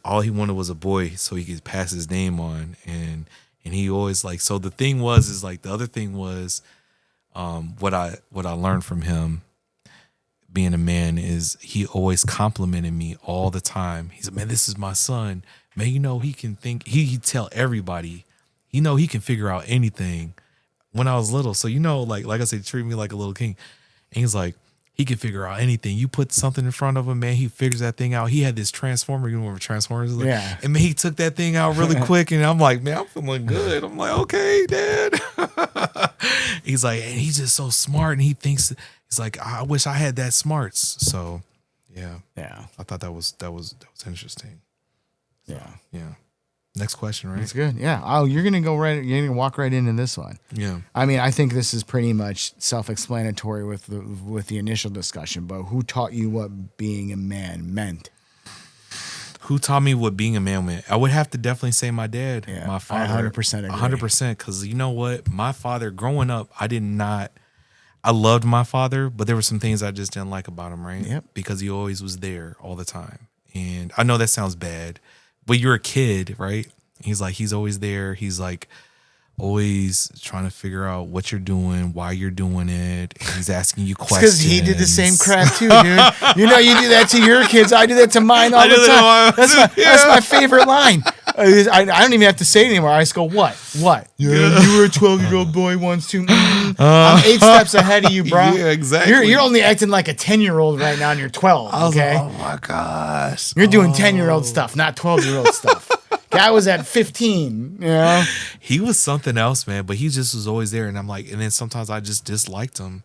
all he wanted was a boy so he could pass his name on, and he always like. So the thing was like the other thing was, what I learned from him. Being a man is he always complimented me all the time. He said, man, this is my son. Man, you know, he can think, he tell everybody, you know, he can figure out anything when I was little. So, you know, like I said, treat me like a little king. And he's like, He could figure out anything. You put something in front of him, man, he figures that thing out. He had this transformer, you know what Transformers is like? Yeah. And man, he took that thing out really quick, and I'm like, man, I'm feeling good. I'm like, okay, Dad. He's like, and he's just so smart, and he thinks, he's like, I wish I had that smarts. So, yeah, I thought that was interesting. Yeah. Yeah. Next question, right? That's good. Yeah. Oh, you're gonna walk right into this one. Yeah. I mean, I think this is pretty much self-explanatory with the initial discussion. But who taught you what being a man meant? Who taught me what being a man meant? I would have to definitely say my dad, Yeah, my father. I 100% agree. 100%. Because you know what? My father, growing up, I loved my father, but there were some things I just didn't like about him, right? Yep. Because he always was there all the time. And I know that sounds bad, but you're a kid, right? He's always there. He's like always trying to figure out what you're doing, why you're doing it. He's asking you questions. Because he did the same crap too, dude. You know, you do that to your kids. I do that to mine all the time. That's my favorite line. I don't even have to say it anymore. I just go, what? Yeah, you were a 12-year-old boy once too. I'm 8 steps ahead of you, bro. Yeah, exactly. You're only acting like a 10-year-old right now, and you're 12. Okay. Oh my gosh. You're doing 10-year-old stuff, not 12-year-old stuff. Guy was at 15. You know. He was something else, man, but he just was always there. And I'm like, and then sometimes I just disliked him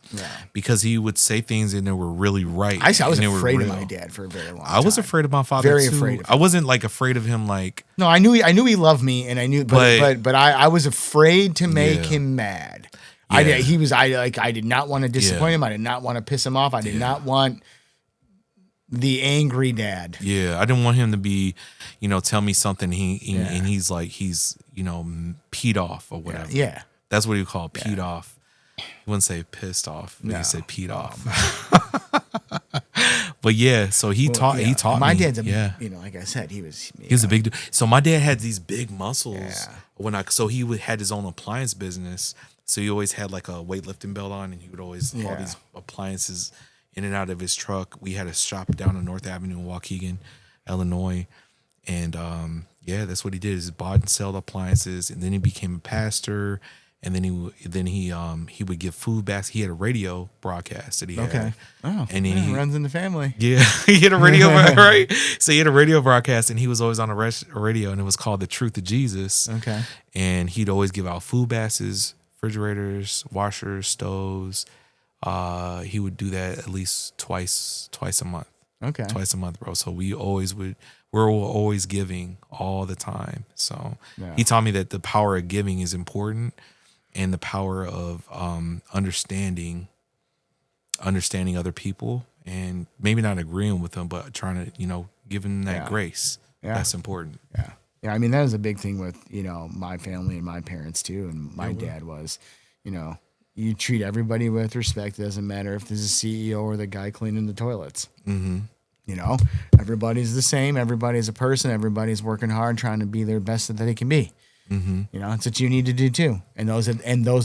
because he would say things and they were really right. I was afraid of real. my dad for a very long time. I was afraid of my father Very too. afraid of him. I wasn't like afraid of him like. No, I knew he loved me, and I knew, but I was afraid to make him mad. Yeah. I did not want to disappoint him. I did not want to piss him off. I did not want the angry dad. Yeah, I didn't want him to be, tell me something. And he's like, peed off or whatever. Yeah, that's what he would call peed off. He wouldn't say pissed off. He said peed off. But yeah, so he taught my me. dad's like I said, he was a big dude. So my dad had these big muscles he had his own appliance business. So he always had like a weightlifting belt on, and he would always haul these appliances in and out of his truck. We had a shop down on North Avenue in Waukegan, Illinois, and that's what he did: is bought and sell appliances, and then he became a pastor. And then he would give food back. He had a radio broadcast that he had. Okay. Oh, and he runs in the family. Yeah, he had a radio, right? So he had a radio broadcast, and he was always on a radio, and it was called The Truth of Jesus. Okay. And he'd always give out food baskets, refrigerators, washers, stoves. He would do that at least twice a month. Okay. Twice a month, bro. So we're always giving all the time. So he taught me that the power of giving is important. And the power of understanding other people, and maybe not agreeing with them, but trying to, give them that grace. Yeah. That's important. Yeah. Yeah. I mean, that was a big thing with, my family and my parents too. And my dad was, you treat everybody with respect. It doesn't matter if this is CEO or the guy cleaning the toilets. Mm-hmm. Everybody's the same. Everybody's a person. Everybody's working hard, trying to be their best that they can be. Mm-hmm. It's what you need to do too. And those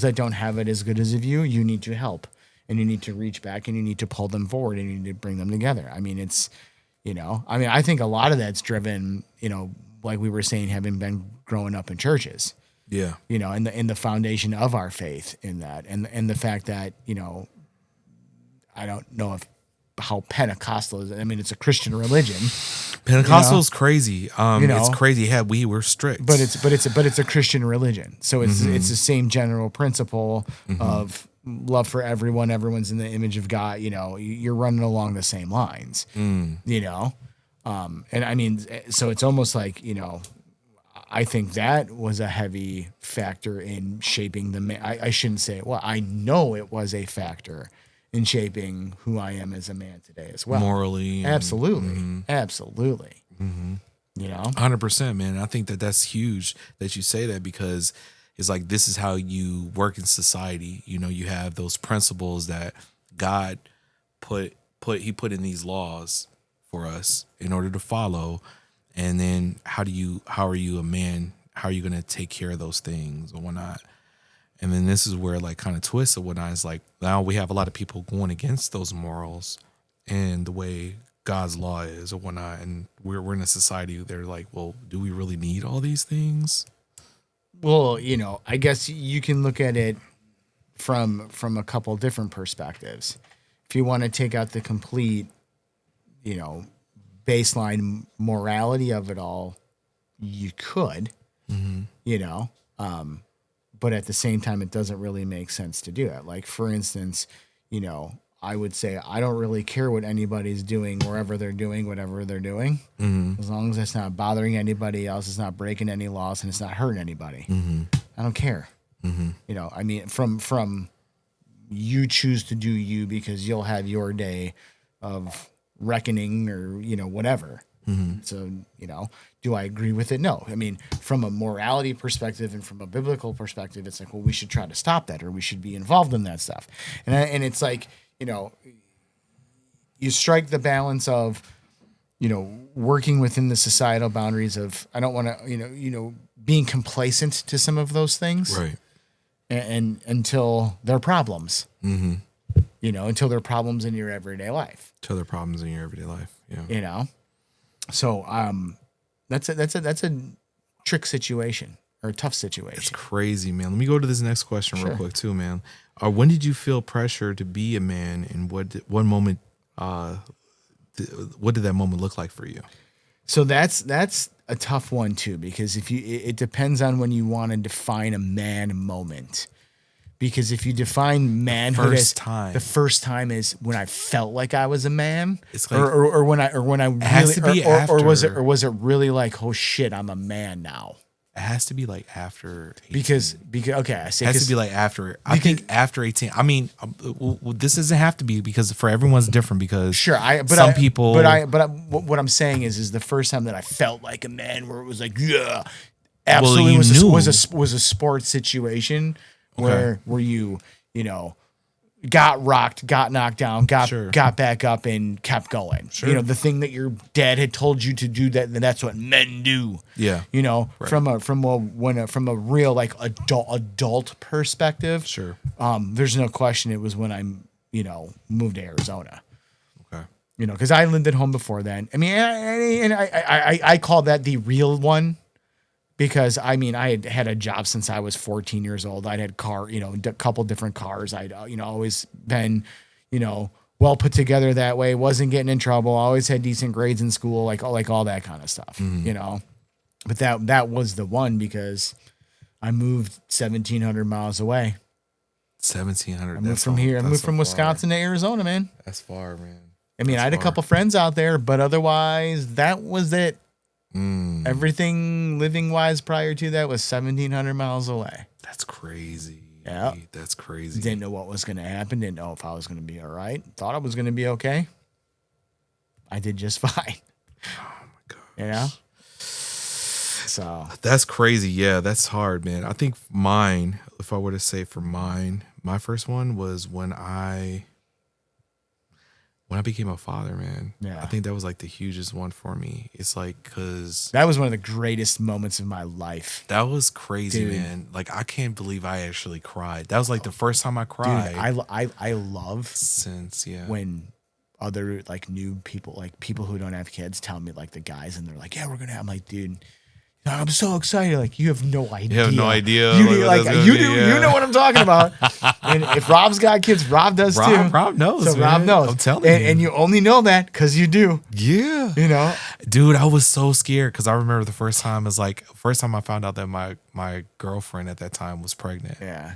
that don't have it as good as of you need to help, and you need to reach back, and you need to pull them forward, and you need to bring them together. I mean, it's, I think a lot of that's driven, like we were saying, having been growing up in churches. Yeah. In the foundation of our faith in that, and the fact that, I don't know how Pentecostal is. I mean, it's a Christian religion. Pentecostal is crazy. It's crazy. Yeah, we were strict, but it's a Christian religion. So it's the same general principle of love for everyone. Everyone's in the image of God. You're running along the same lines. And I mean, so it's almost like I think that was a heavy factor in shaping the man. I shouldn't say it. Well, I know it was a factor in shaping who I am as a man today as well. Morally. Absolutely. Absolutely. Mm-hmm. 100%, man. I think that's huge that you say that, because it's like, this is how you work in society. You have those principles that God put in these laws for us in order to follow. And then how are you a man? How are you going to take care of those things or whatnot? And then this is where like kind of twists or whatnot. It's like, now we have a lot of people going against those morals and the way God's law is or whatnot. And we're in a society they're like, well, do we really need all these things? Well, I guess you can look at it from a couple different perspectives. if you want to take out the complete, you know, baseline morality of it all, you could, you know, but at the same time, it doesn't really make sense to do it. Like, for instance, you know, I would say I don't really care what anybody's doing wherever they're doing whatever they're doing, as long as it's not bothering anybody else, it's not breaking any laws, and it's not hurting anybody. I don't care. You know, I mean, from you choose to do you because you'll have your day of reckoning or, you know, whatever. So, you know, do I agree with it? No. I mean, from a morality perspective and from a biblical perspective, it's like, well, we should try to stop that, or we should be involved in that stuff. And it's like, you know, you strike the balance of, you know, working within the societal boundaries of, I don't want to, you know, being complacent to some of those things. Right. And until they're problems, you know, until they're problems in your everyday life. To other problems in your everyday life. Yeah. You know, so that's a trick situation or a tough situation. It's crazy, man. Let me go to this next question real Sure. quick too, man. When did you feel pressure to be a man, and what moment? What did that moment look like for you? So that's a tough one too, because it depends on when you want to define a man moment. Because if you define manhood first as time. the first time is when I felt like I was a man, It's like- or when I really, has to be or was after. it really like, oh shit, I'm a man now? It has to be like after 18. Because okay, I say It has to 'cause- be like after. I think after 18. I mean, this doesn't have to be, because for everyone's different. Because sure, what I'm saying is the first time that I felt like a man, where it was like, yeah, absolutely, you knew. was a sports situation where you know, got rocked, got knocked down, got back up and kept going. Sure. You know, the thing that your dad had told you to do, that's what men do. Yeah. You know, Right. from a real like adult perspective. Sure. There's no question it was when I, you know, moved to Arizona. Okay. You know, because I lived at home before then. I mean, I call that the real one, because I mean, I had a job since I was 14 years old. I'd had a couple different cars. I'd, you know, always been, you know, well put together that way. Wasn't getting in trouble. Always had decent grades in school, like all that kind of stuff, you know. But that was the one, because I moved 1,700 miles away. 1,700. I moved from here. I moved from Wisconsin to Arizona, man. That's far, man. I mean, I had a couple friends out there, but otherwise, that was it. Everything living wise prior to that was 1,700 miles away. That's crazy. Yeah. That's crazy. Didn't know what was going to happen. Didn't know if I was going to be all right. Thought I was going to be okay. I did just fine. Oh my God. You know? So That's crazy. Yeah, that's hard, man. I think mine, if I were to say for mine, my first one was when I became a father, man. Yeah. I think that was like the hugest one for me. It's like, because that was one of the greatest moments of my life. that was crazy, Dude. man. Like, I can't believe I actually cried. That was like the first time I Dude, cried I love since, when other like new people, like people who don't have kids, tell me, like the guys, and they're like, yeah, we're going to have, I'm like, dude, I'm so excited. Like, you have no idea. You have no idea. You, what like, that's gonna you be, do. yeah. You know what I'm talking about. And if Rob's got kids, Rob does too. Rob knows. So man. Rob knows. I'm telling you. And you only know that because you do. Yeah. You know. Dude, I was so scared, because I remember the first time I found out that my girlfriend at that time was pregnant. Yeah.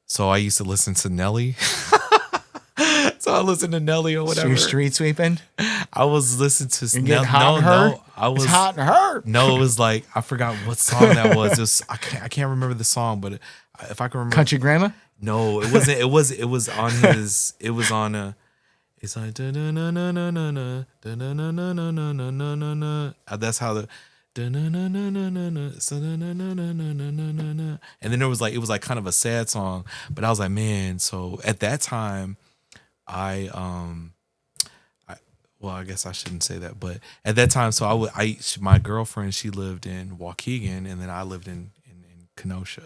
So I used to listen to Nelly. So I listened to Nelly or So whatever. you're street sweeping. I was listening to You get hot in her. No, I was It's hot in her. No, it was like, I forgot what song that was. It was, I can't remember the song, but if I can remember. Country grandma. No, it wasn't. It was on his. It was on a. It's like da-na-na-na-na-na, da-na-na-na-na-na-na-na-na. That's how the. Da-na-na-na-na-na-na, sa-na-na-na-na-na-na-na-na. And then it was like kind of a sad song, but I was like, man. So at that time, well, I guess I shouldn't say that, but at that time, so my girlfriend, she lived in Waukegan, and then I lived in Kenosha.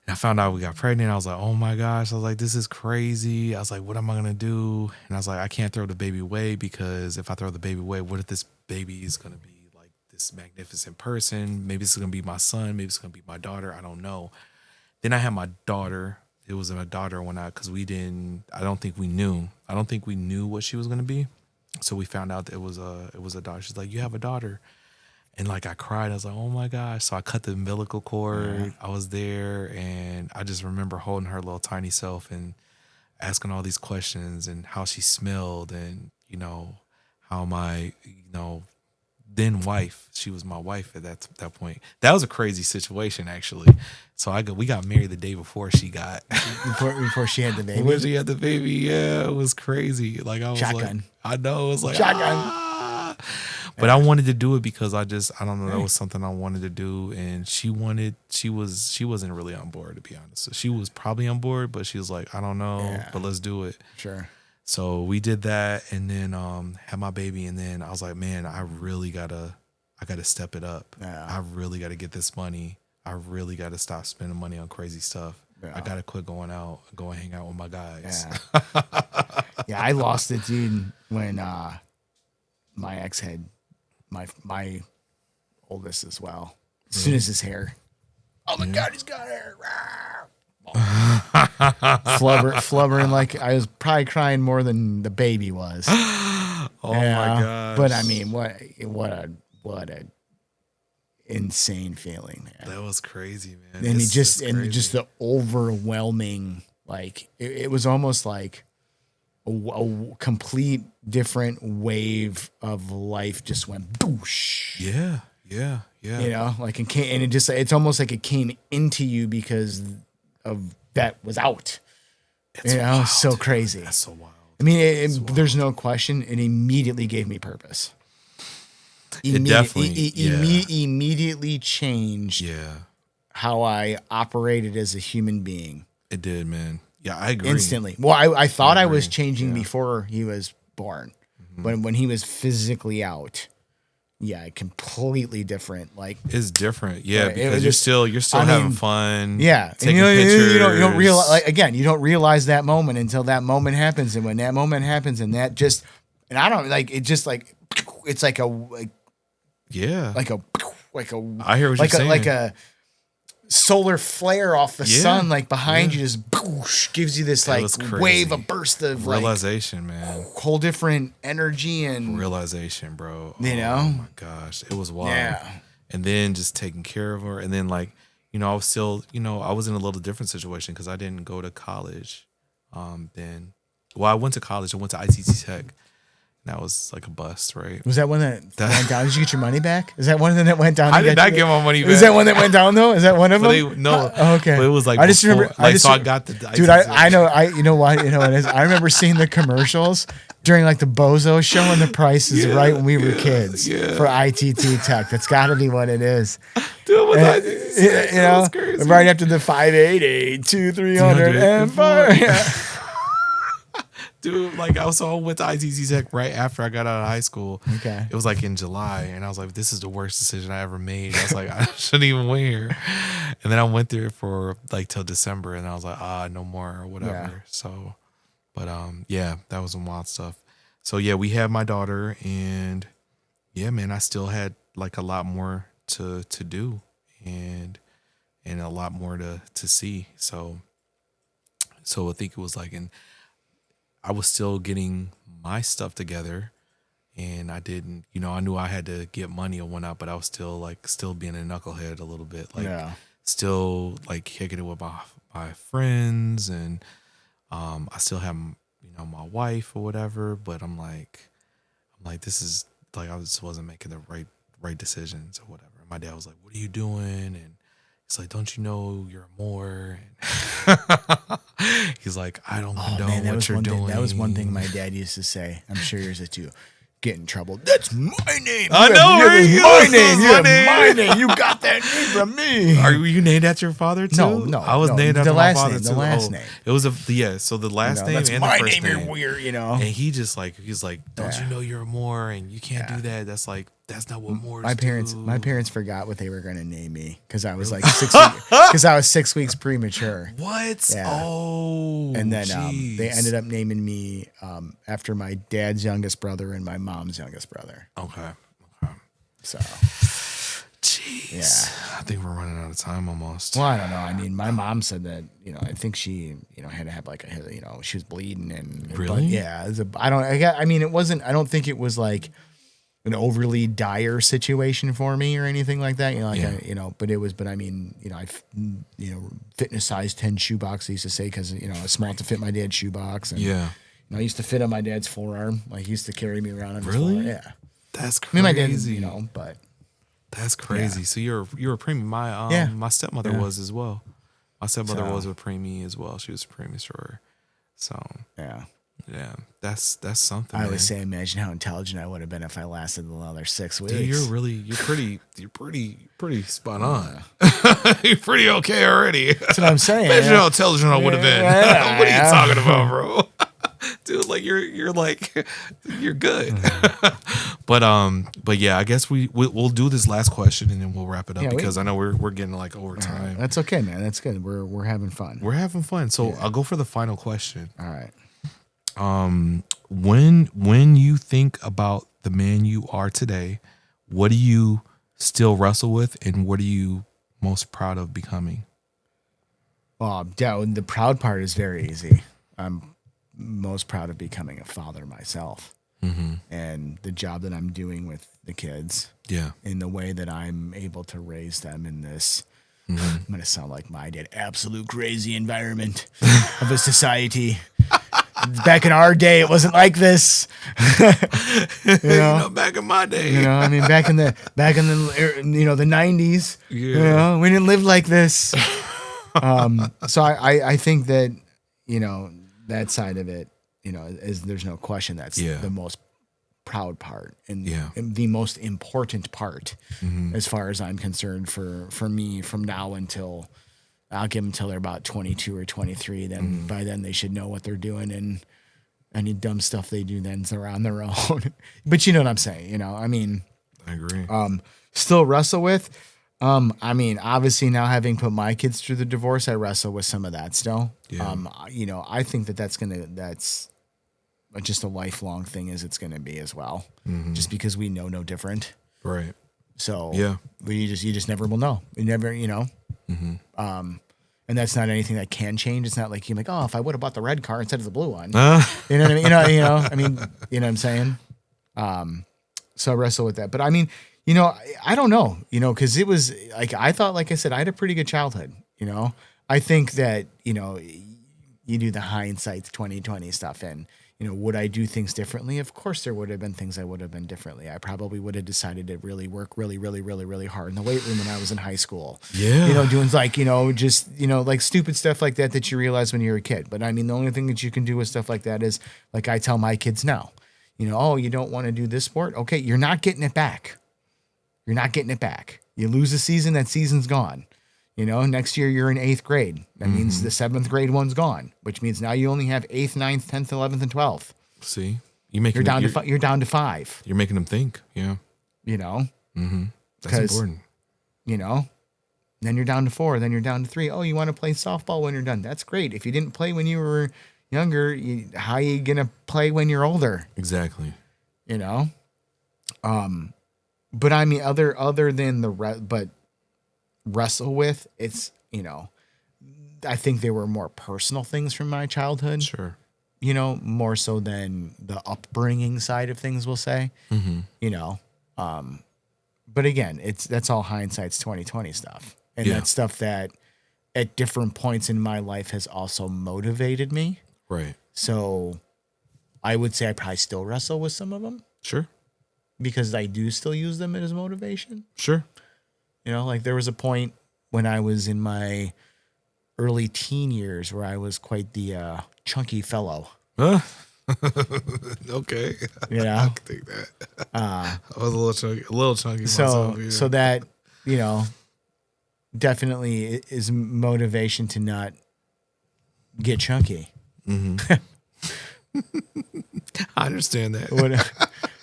And I found out we got pregnant. I was like, oh my gosh. I was like, this is crazy. I was like, what am I going to do? And I was like, I can't throw the baby away, because if I throw the baby away, what if this baby is going to be like this magnificent person? Maybe it's going to be my son. Maybe it's going to be my daughter. I don't know. Then I had my daughter it was my daughter when because I don't think we knew what she was gonna be. So we found out that it was a daughter. She's like, you have a daughter. And like I cried. I was like, oh my gosh. So I cut the umbilical cord. Yeah. I was there, and I just remember holding her little tiny self and asking all these questions and how she smelled, and how my then wife, she was my wife at that point. That was a crazy situation actually. So we got married the day before she got before she had the baby. When she had the baby, yeah, it was crazy. Like I was shotgun. I know it was like shotgun. But I wanted to do it because I don't know, that was something I wanted to do, and she wasn't really on board, to be honest. So she was probably on board, but she was like, I don't know, but let's do it. Sure. So we did that, and then had my baby, and then I was like, man, I gotta step it up. Yeah. I really gotta get this money. I really gotta stop spending money on crazy stuff. Yeah. I gotta quit going out, go and hang out with my guys. Yeah, yeah, I lost it, dude, when my ex had my oldest as well. As soon as his hair. Oh my God, he's got hair. Flubbering like I was probably crying more than the baby was. Oh my gosh. But I mean, what a insane feeling, man. That was crazy, man. And just the overwhelming, like it was almost like a complete different wave of life just went boosh. Yeah. Like it came, and it's almost like it came into you because of that was out. It's wild, so crazy. That's so wild. I mean, there's no question. It immediately gave me purpose. Immediately changed how I operated as a human being. It did, man. Yeah, I agree. Instantly. Well, I thought I was changing before he was born. Mm-hmm. But when he was physically out, completely different. Like it's different, because you're still having fun. Yeah, taking pictures. You don't realize. You don't realize that moment until that moment happens, and when that moment happens, and I don't like it. Just like it's like a I hear what you're saying. Like a solar flare off the sun, like behind you, just boosh, gives you this like wave, a burst of realization, man. Whole different energy and realization, bro. Oh my gosh, it was wild. Yeah. And then just taking care of her, and then I was still, I was in a little different situation because I didn't go to college. Then, I went to college. I went to ITT Tech. That was like a bust, right? Was that one that went down? Did you get your money back? Is that one that went down? I did not get my money back. Is that one that went down though? Is that one of them? No. Okay. But it was like I just remember. So I got the dude. I know. You know what? You know what it is. I remember seeing the commercials during like the Bozo show and the Price is Right when we were kids for ITT Tech. That's got to be what it is. Dude, with ITT Tech, crazy. Right after the 588-2300 and Dude, I also went to ITT Tech right after I got out of high school. Okay. It was like in July, and I was like, this is the worst decision I ever made. I was like, I shouldn't even went here. And then I went there for till December, and I was like, no more or whatever. Yeah. So, but that was some wild stuff. So we had my daughter, and man, I still had a lot more to do and a lot more to see. So I think it was I was still getting my stuff together, and I didn't, I knew I had to get money and whatnot, but I was still being a knucklehead a little bit, still kicking it with my friends, and I still have, my wife or whatever, but I'm like, this is I just wasn't making the right decisions or whatever. And my dad was like, what are you doing? And it's like, don't you know you're more? He's like, I don't know what you're doing. That was one thing my dad used to say. I'm sure yours is too. Get in trouble. That's my name. I know. My name. You have my name. You got that name from me. Are you named after your father too? No. I was named after my father too. The last name. It was so the last name that's and my the first name. name. You're weird, And he just he's like, don't you know you're more, and you can't do that. That's not what more. My parents forgot what they were going to name me because I was 6 weeks premature. What? Yeah. Oh. And then they ended up naming me after my dad's youngest brother and my mom's youngest brother. Okay. So Jeez. I think we're running out of time almost. Well, I don't know. I mean, my mom said that, I think she, had to have like she was bleeding and Really? But yeah, it wasn't, I don't think it was like an overly dire situation for me or anything like that. But it was, fitness size 10 shoebox, I used to say, cause I was small to fit my dad's shoebox. And, I used to fit on my dad's forearm. Like he used to carry me around on his forearm. Yeah. That's crazy. My dad, but. That's crazy. So you're a preemie. My stepmother was as well. My stepmother was a preemie as well. She was a preemie soror. So yeah, that's something. I always say, imagine how intelligent I would have been if I lasted another 6 weeks. Dude, you're pretty spot on. You're pretty okay already. That's what I'm saying. Imagine how intelligent I would have been. What are you talking about, bro? Dude, like you're good. But yeah, I guess we'll do this last question and then we'll wrap it up because I know we're getting like over time. That's okay, man. That's good. We're having fun. We're having fun. So I'll go for the final question. All right. When you think about the man you are today, what do you still wrestle with and what are you most proud of becoming? The proud part is very easy. I'm most proud of becoming a father myself, and the job that I'm doing with the kids. Yeah, in the way that I'm able to raise them in this. I'm gonna sound like my dad. Absolute crazy environment of a society. Back in our day, it wasn't like this. Back in my day. Back in the the 90s. Yeah. We didn't live like this. So I think that that side of it, is there's no question that's the most proud part and the most important part as far as I'm concerned for me from now until I'll give them till they're about 22 or 23. Then by then they should know what they're doing and any dumb stuff they do then they're on their own. But you know what I'm saying? I agree. Still wrestle with. Obviously now having put my kids through the divorce, I wrestle with some of that still. Yeah. I think that's just a lifelong thing as it's going to be as well, just because we know no different. Right. So you just never will know. You never, and that's not anything that can change. It's not like you're like, oh, if I would have bought the red car instead of the blue one, you know what I mean? You know what I'm saying? So I wrestle with that, but I don't know, cause it was like, I thought, like I said, I had a pretty good childhood, I think that, you do the hindsight 2020 stuff and, would I do things differently? Of course there would have been things I would have been differently. I probably would have decided to really work really, really, really, really hard in the weight room when I was in high school. Yeah. Doing like, like stupid stuff like that you realize when you're a kid. But the only thing that you can do with stuff like that is like I tell my kids now, oh, you don't want to do this sport? Okay, you're not getting it back. You're not getting it back. You lose a season, that season's gone. Next year you're in 8th grade. That means the 7th grade one's gone, which means now you only have 8th, 9th, 10th, 11th, and 12th. See, you're down to 5. You're making them think. Yeah. That's important. Then you're down to 4. Then you're down to 3. Oh, you want to play softball when you're done? That's great. If you didn't play when you were younger, how are you gonna play when you're older? Exactly. But other than but wrestle with, it's, I think they were more personal things from my childhood. Sure. More so than the upbringing side of things, we'll say. But again, that's all hindsight's 2020 stuff. And that's stuff that at different points in my life has also motivated me. Right. So I would say I probably still wrestle with some of them. Sure. Because I do still use them as motivation. Sure. Like there was a point when I was in my early teen years where I was quite the chunky fellow. Okay. Yeah. I can take that. I was a little chunky myself. Yeah. So that, definitely is motivation to not get chunky. I understand that.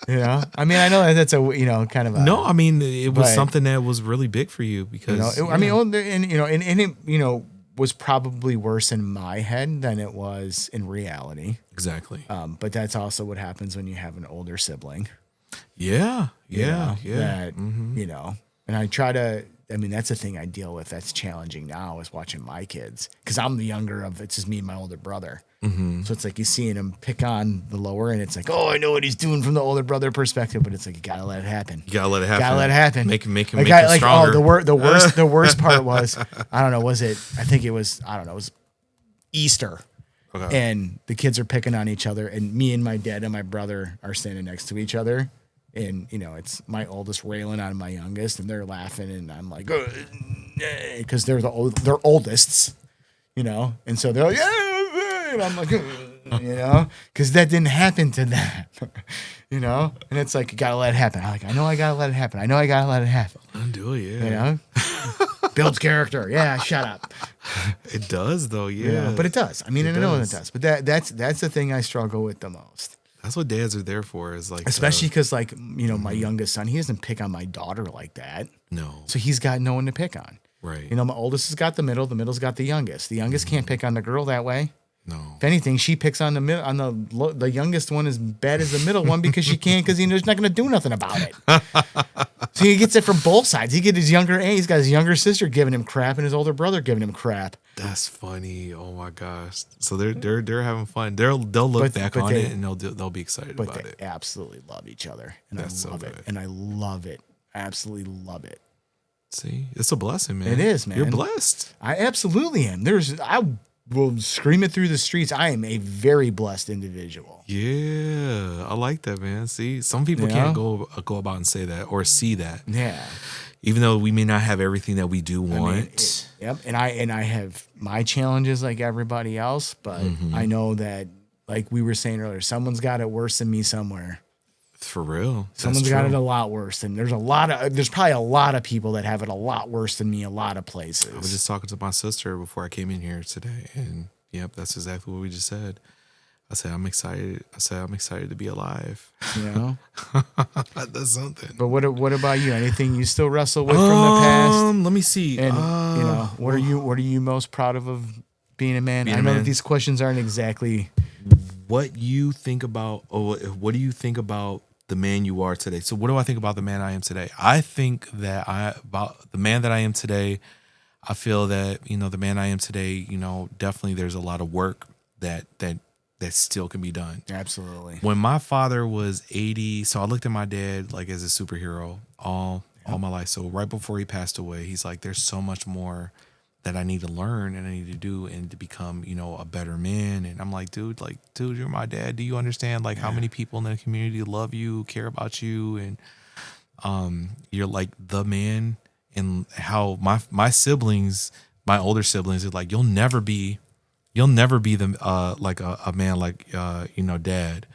I know that's a, kind of a... No, it was something that was really big for you because... it was probably worse in my head than it was in reality. Exactly. But that's also what happens when you have an older sibling. Yeah. That, And I try to, I mean, that's the thing I deal with that's challenging now is watching my kids. Because I'm the younger of, it's just me and my older brother. Mm-hmm. So it's like you seeing him pick on the lower, and it's like, oh, I know what he's doing from the older brother perspective, but it's like, you gotta let it happen. You gotta let it happen. Gotta let it happen. Make him Oh, stronger. the worst part was, I don't know, I think it was Easter. Okay. And the kids are picking on each other, and me and my dad and my brother are standing next to each other. And, it's my oldest railing on my youngest, and they're laughing, and I'm like, because they're they're oldest, and so they're like, and I'm like, because that didn't happen to them, and it's like, you gotta let it happen. I'm like, I know I gotta let it happen. I know I gotta let it happen. Undo it, yeah. Builds character. Yeah, shut up. It does, though, yeah. But it does. I mean, I know it does. But that's the thing I struggle with the most. That's what dads are there for, is like, especially because, like, my youngest son, he doesn't pick on my daughter like that. No. So he's got no one to pick on. Right. My oldest has got the middle's got the youngest. The youngest can't pick on the girl that way. No. If anything, she picks on the youngest one as bad as the middle one because she can't, because he's not going to do nothing about it. So he gets it from both sides. He got his he's got his younger sister giving him crap and his older brother giving him crap. That's funny. Oh my gosh. So they're having fun. They'll look back on it and they'll be excited about it. But they absolutely love each other, and That's I love so it, good. and I love it. Absolutely love it. See, it's a blessing, man. It is, man. You're blessed. I absolutely am. I will scream it through the streets. I am a very blessed individual. Yeah, I like that, man. See, some people can't go about and say that or see that. Yeah. Even though we may not have everything that we do want. Yep. And I have my challenges like everybody else, but I know that, like we were saying earlier, someone's got it worse than me somewhere. For real. Someone's got it a lot worse. And there's probably a lot of people that have it a lot worse than me a lot of places. I was just talking to my sister before I came in here today, and yep, that's exactly what we just said. I said, I'm excited. I'm excited to be alive. That's something. But what about you? Anything you still wrestle with from the past? Let me see. And what are you most proud of being a man? I know that these questions aren't exactly what you think about, or what do you think about the man you are today? So what do I think about the man I am today? I think that about the man that I am today, I feel that, the man I am today, definitely there's a lot of work that still can be done. Absolutely. When my father was 80, so I looked at my dad like as a superhero all my life. So right before he passed away, he's like, there's so much more that I need to learn and I need to do and to become, a better man. And I'm like, dude, you're my dad. Do you understand how many people in the community love you, care about you, and you're like the man, and how my siblings, my older siblings, are like, you'll never be the like a man like dad.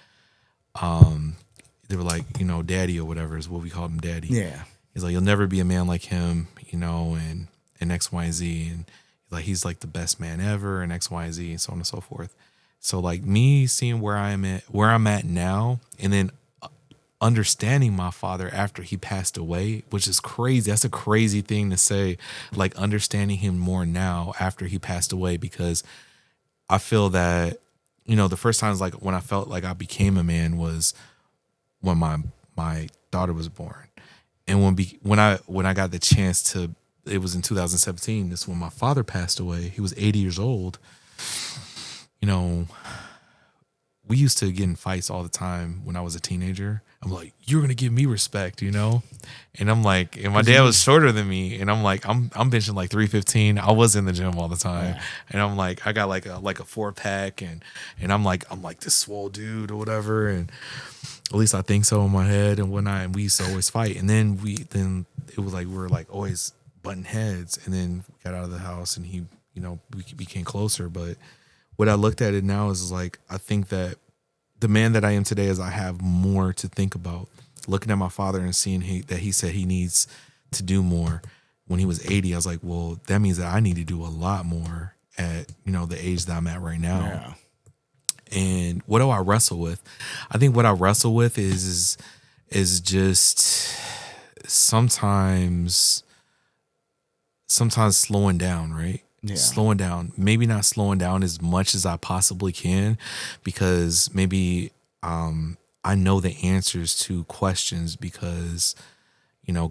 They were like, daddy or whatever is what we call him, daddy. Yeah. He's like, you'll never be a man like him, and X, Y, and Z, and he's like the best man ever, and X, Y, and Z, and so on and so forth. So like me seeing where I'm at now, and then understanding my father after he passed away, which is crazy. That's a crazy thing to say, like understanding him more now after he passed away, because I feel that, the first times like when I felt like I became a man was when my daughter was born. And when I got the chance to, it was in 2017. This when my father passed away. He was 80 years old. We used to get in fights all the time when I was a teenager. I'm like, you're gonna give me respect, And I'm like, and my dad was shorter than me, and I'm like, I'm benching like 315. I was in the gym all the time, and I'm like, I got like a 4-pack, and I'm like this swole dude or whatever, and at least I think so in my head and whatnot. And we used to always fight, and then it was like we were like always butting heads, and then we got out of the house, and he, we became closer. But what I looked at it now is like, I think that the man that I am today is I have more to think about. Looking at my father and seeing that he said he needs to do more when he was 80, I was like, well, that means that I need to do a lot more at, the age that I'm at right now. Yeah. And what do I wrestle with? I think what I wrestle with is just sometimes slowing down, right? Yeah. Slowing down, maybe not slowing down as much as I possibly can, because maybe I know the answers to questions, because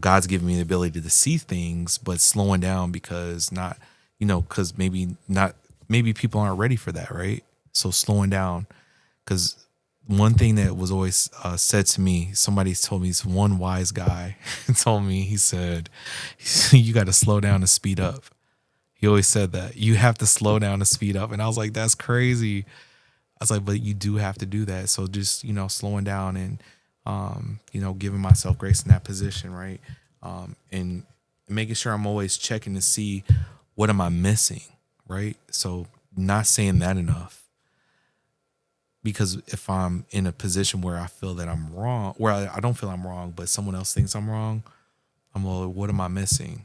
God's given me the ability to see things, but slowing down because because maybe people aren't ready for that, right? So slowing down, because one thing that was always said to me, somebody told me, this one wise guy told me, he said, you got to slow down and speed up. He always said that you have to slow down and speed up. And I was like, that's crazy. I was like, but you do have to do that. So just, slowing down and, giving myself grace in that position, right? And making sure I'm always checking to see what am I missing, right? So not saying that enough. Because if I'm in a position where I feel that I'm wrong, where I don't feel I'm wrong, but someone else thinks I'm wrong, I'm like, what am I missing,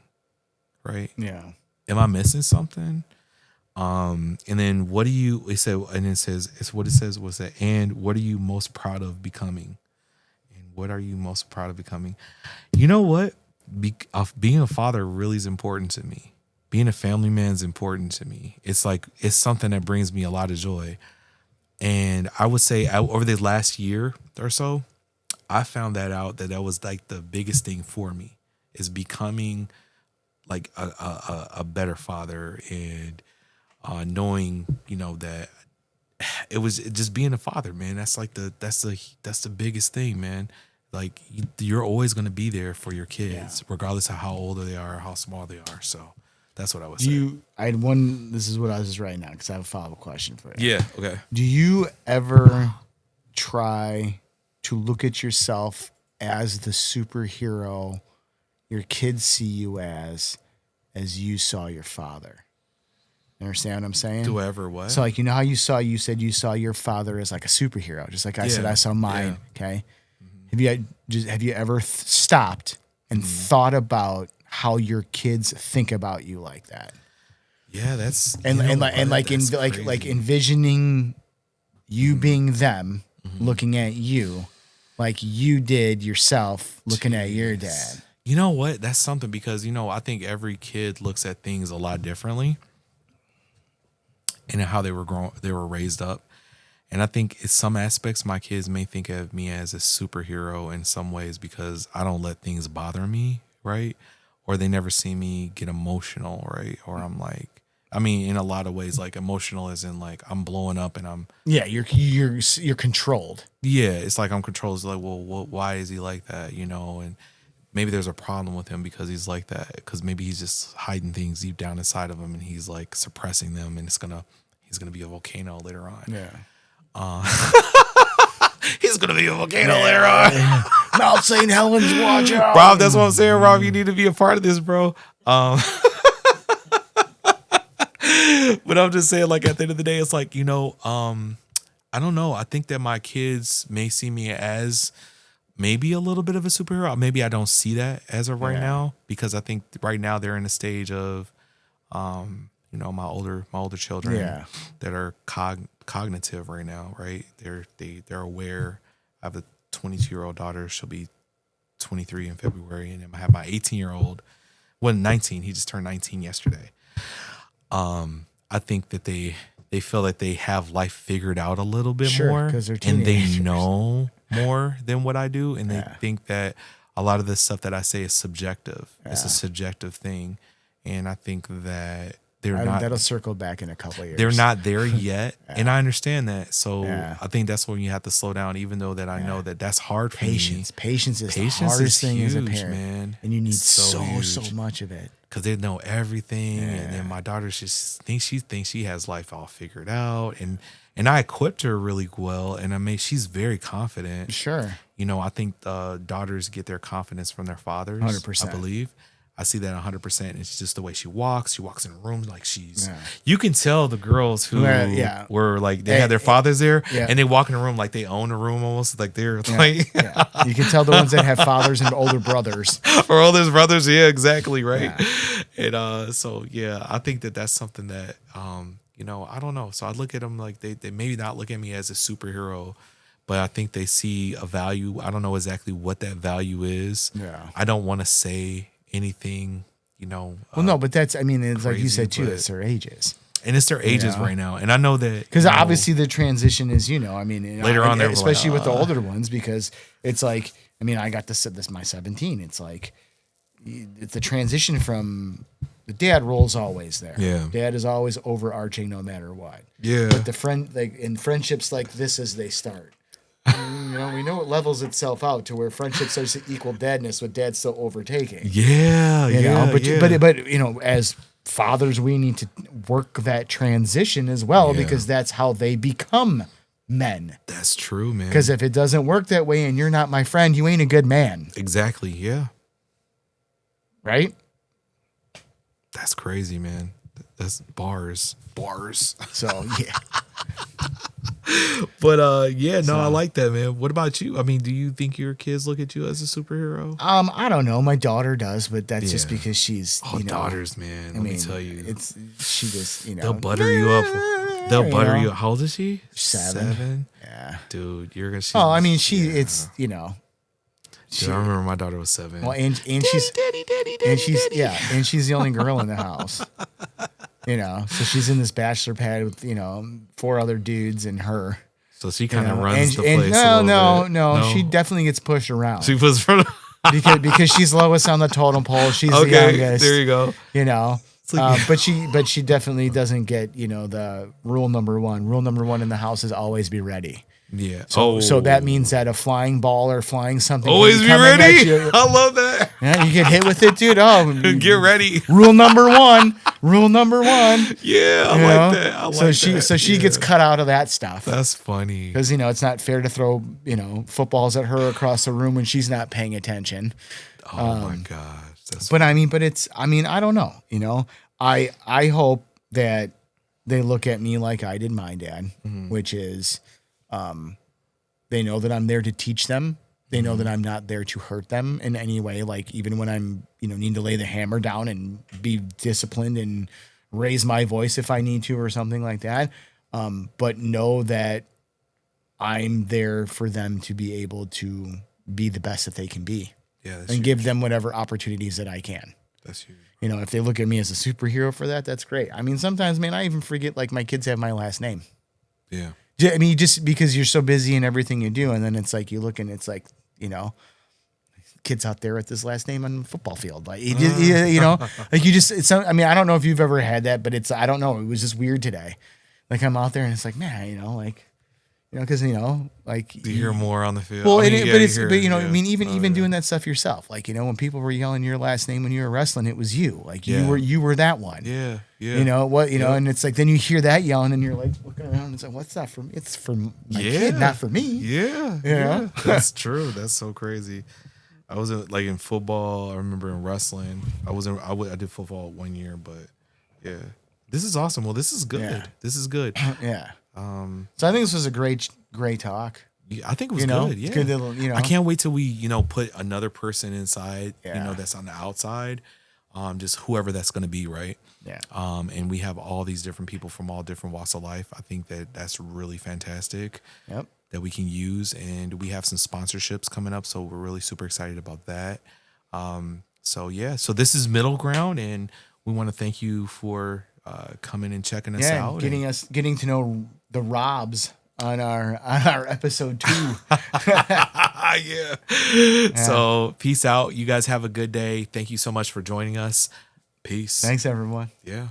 right? Yeah. Am I missing something? And then it says, was that, and what are you most proud of becoming? And what are you most proud of becoming? You know what? Being a father really is important to me. Being a family man is important to me. It's something that brings me a lot of joy. And I would say over the last year or so, I found that was like the biggest thing for me, is becoming like a better father, and knowing, that it was just being a father, man. That's the biggest thing, man. Like you're always going to be there for your kids, regardless of how old they are or how small they are. So that's what I was saying. This is what I was just writing down because I have a follow-up question for you. Yeah. Okay. Do you ever try to look at yourself as the superhero your kids see you as you saw your father? You understand what I'm saying? Do I ever what? So how you said you saw your father as like a superhero, just like I said I saw mine. Yeah. Okay. Mm-hmm. Have you ever stopped and thought about how your kids think about you like that? Yeah, that's envisioning you being them, looking at you like you did yourself looking at your dad. You know what? That's something, because I think every kid looks at things a lot differently, and how they were raised up. And I think in some aspects, my kids may think of me as a superhero in some ways, because I don't let things bother me, right? Or they never see me get emotional, right? Or I'm like, in a lot of ways, like emotional as in like I'm blowing up and I'm... Yeah, you're controlled. Yeah, it's like I'm controlled. It's like, well, why is he like that, And maybe there's a problem with him because he's like that, because maybe he's just hiding things deep down inside of him and he's like suppressing them, and he's gonna be a volcano later on. Yeah. He's gonna be a volcano later on. Mount St. Helens, watch out. Rob, that's what I'm saying, Rob. You need to be a part of this, bro. But I'm just saying, like, at the end of the day, it's like, I don't know. I think that my kids may see me as maybe a little bit of a superhero. Maybe I don't see that as of right now, because I think right now they're in a stage of, my older children that are cognitive right now, right? They're aware. I have a 22-year-old daughter. She'll be 23 in February, and then I have my 18-year-old. Well, 19. He just turned 19 yesterday. I think that they feel that they have life figured out a little bit more, and they know more than what I do, and they think that a lot of the stuff that I say is subjective. It's a subjective thing, and I think that that'll circle back in a couple of years. They're not there yet, and I understand that. So I think that's when you have to slow down, even though that I know that that's hard for me. Patience is the hardest thing as a parent, man. And you need so much of it. Because they know everything, and then my daughter just thinks she has life all figured out, and I equipped her really well, and she's very confident. Sure, I think daughters get their confidence from their fathers. 100%, I believe. I see that 100%. It's just the way she walks. She walks in a room like you can tell the girls who were like, they had their fathers there, and they walk in a room like they own a room almost, like they're like. You can tell the ones that have fathers and older brothers. Or older brothers, yeah, exactly, right. And I think that that's something that, I don't know. So I look at them like they maybe not look at me as a superhero, but I think they see a value. I don't know exactly what that value is. Yeah. I don't want to say anything, well, no, but it's crazy, like you said too, it's their ages. And it's their ages right now. And I know that, because obviously the transition is, later on, especially with the older ones, because it's like I mean, I got this my 17. It's like it's the transition from the dad role's always there. Yeah. Dad is always overarching no matter what. Yeah. But the friend, like in friendships like this as they start. You know, we know it levels itself out to where friendship starts to equal dadness with dad still overtaking. Yeah. You yeah. know, but yeah. but you know, as fathers, we need to work that transition as well because that's how they become men. That's true, man. Because if it doesn't work that way and you're not my friend, you ain't a good man. Exactly. Yeah. Right? That's crazy, man. That's bars. So yeah. But I like that, man. What about you? I mean, do you think your kids look at you as a superhero? I don't know. My daughter does, but that's just because she's daughters, man. Let me tell you, she just they'll butter you up. They'll butter you. How old is she? 7. Yeah, dude, you're gonna. I mean, it's you know. Dude, I remember my daughter was 7. Well, and daddy, she's daddy, and she's and she's the only girl in the house. You know, so she's in this bachelor pad with 4 other dudes and her. So she kind of runs the place. No, she definitely gets pushed around. She puts front because she's lowest on the totem pole. She's the youngest. There you go. You know, but she definitely doesn't get the rule number 1. Rule number 1 in the house is always be ready. Yeah. So that means that a flying ball or flying something. Always be ready. I love that. Yeah, you get hit with it, dude. Oh, get ready. Rule number 1. Rule number 1. Yeah, I like that. I like that. So she gets cut out of that stuff. That's funny. Because it's not fair to throw footballs at her across the room when she's not paying attention. Oh my gosh. But I don't know. I hope that they look at me like I did my dad, which is they know that I'm there to teach them. They know that I'm not there to hurt them in any way. Like even when I'm, need to lay the hammer down and be disciplined and raise my voice if I need to or something like that. But know that I'm there for them to be able to be the best that they can be. Yeah, that's and huge. give them whatever opportunities that I can. That's huge. If they look at me as a superhero for that, that's great. I mean, sometimes, man, I even forget like my kids have my last name. Yeah. I mean, just because you're so busy in everything you do, and then it's like you look and it's like, kids out there with this last name on the football field, like like you just. It's. I mean, I don't know if you've ever had that, but I don't know. It was just weird today. Like I'm out there and it's like, man, because like you hear more on the field. Well, even doing that stuff yourself, like when people were yelling your last name when you were wrestling, it was you. Like you were that one. Yeah, yeah. And it's like then you hear that yelling and you're like looking around and it's like, what's that for me? It's for my kid, not for me. Yeah, yeah. That's true. That's so crazy. I was in football. I remember in wrestling. I did football 1 year, but yeah, this is awesome. Well, this is good. Yeah. This is good. Yeah. So I think this was a great talk. Yeah, I think it was good. Yeah, it's good to, I can't wait till we put another person inside. That's on the outside. Just whoever that's going to be, right? Yeah. And we have all these different people from all different walks of life. I think that's really fantastic. Yep. That we can use, and we have some sponsorships coming up, so we're really super excited about that. So this is Middle Ground, and we want to thank you for coming and checking us out, getting to know the Robs on our episode 2. Yeah. So peace out. You guys have a good day. Thank you so much for joining us. Peace. Thanks, everyone. Yeah.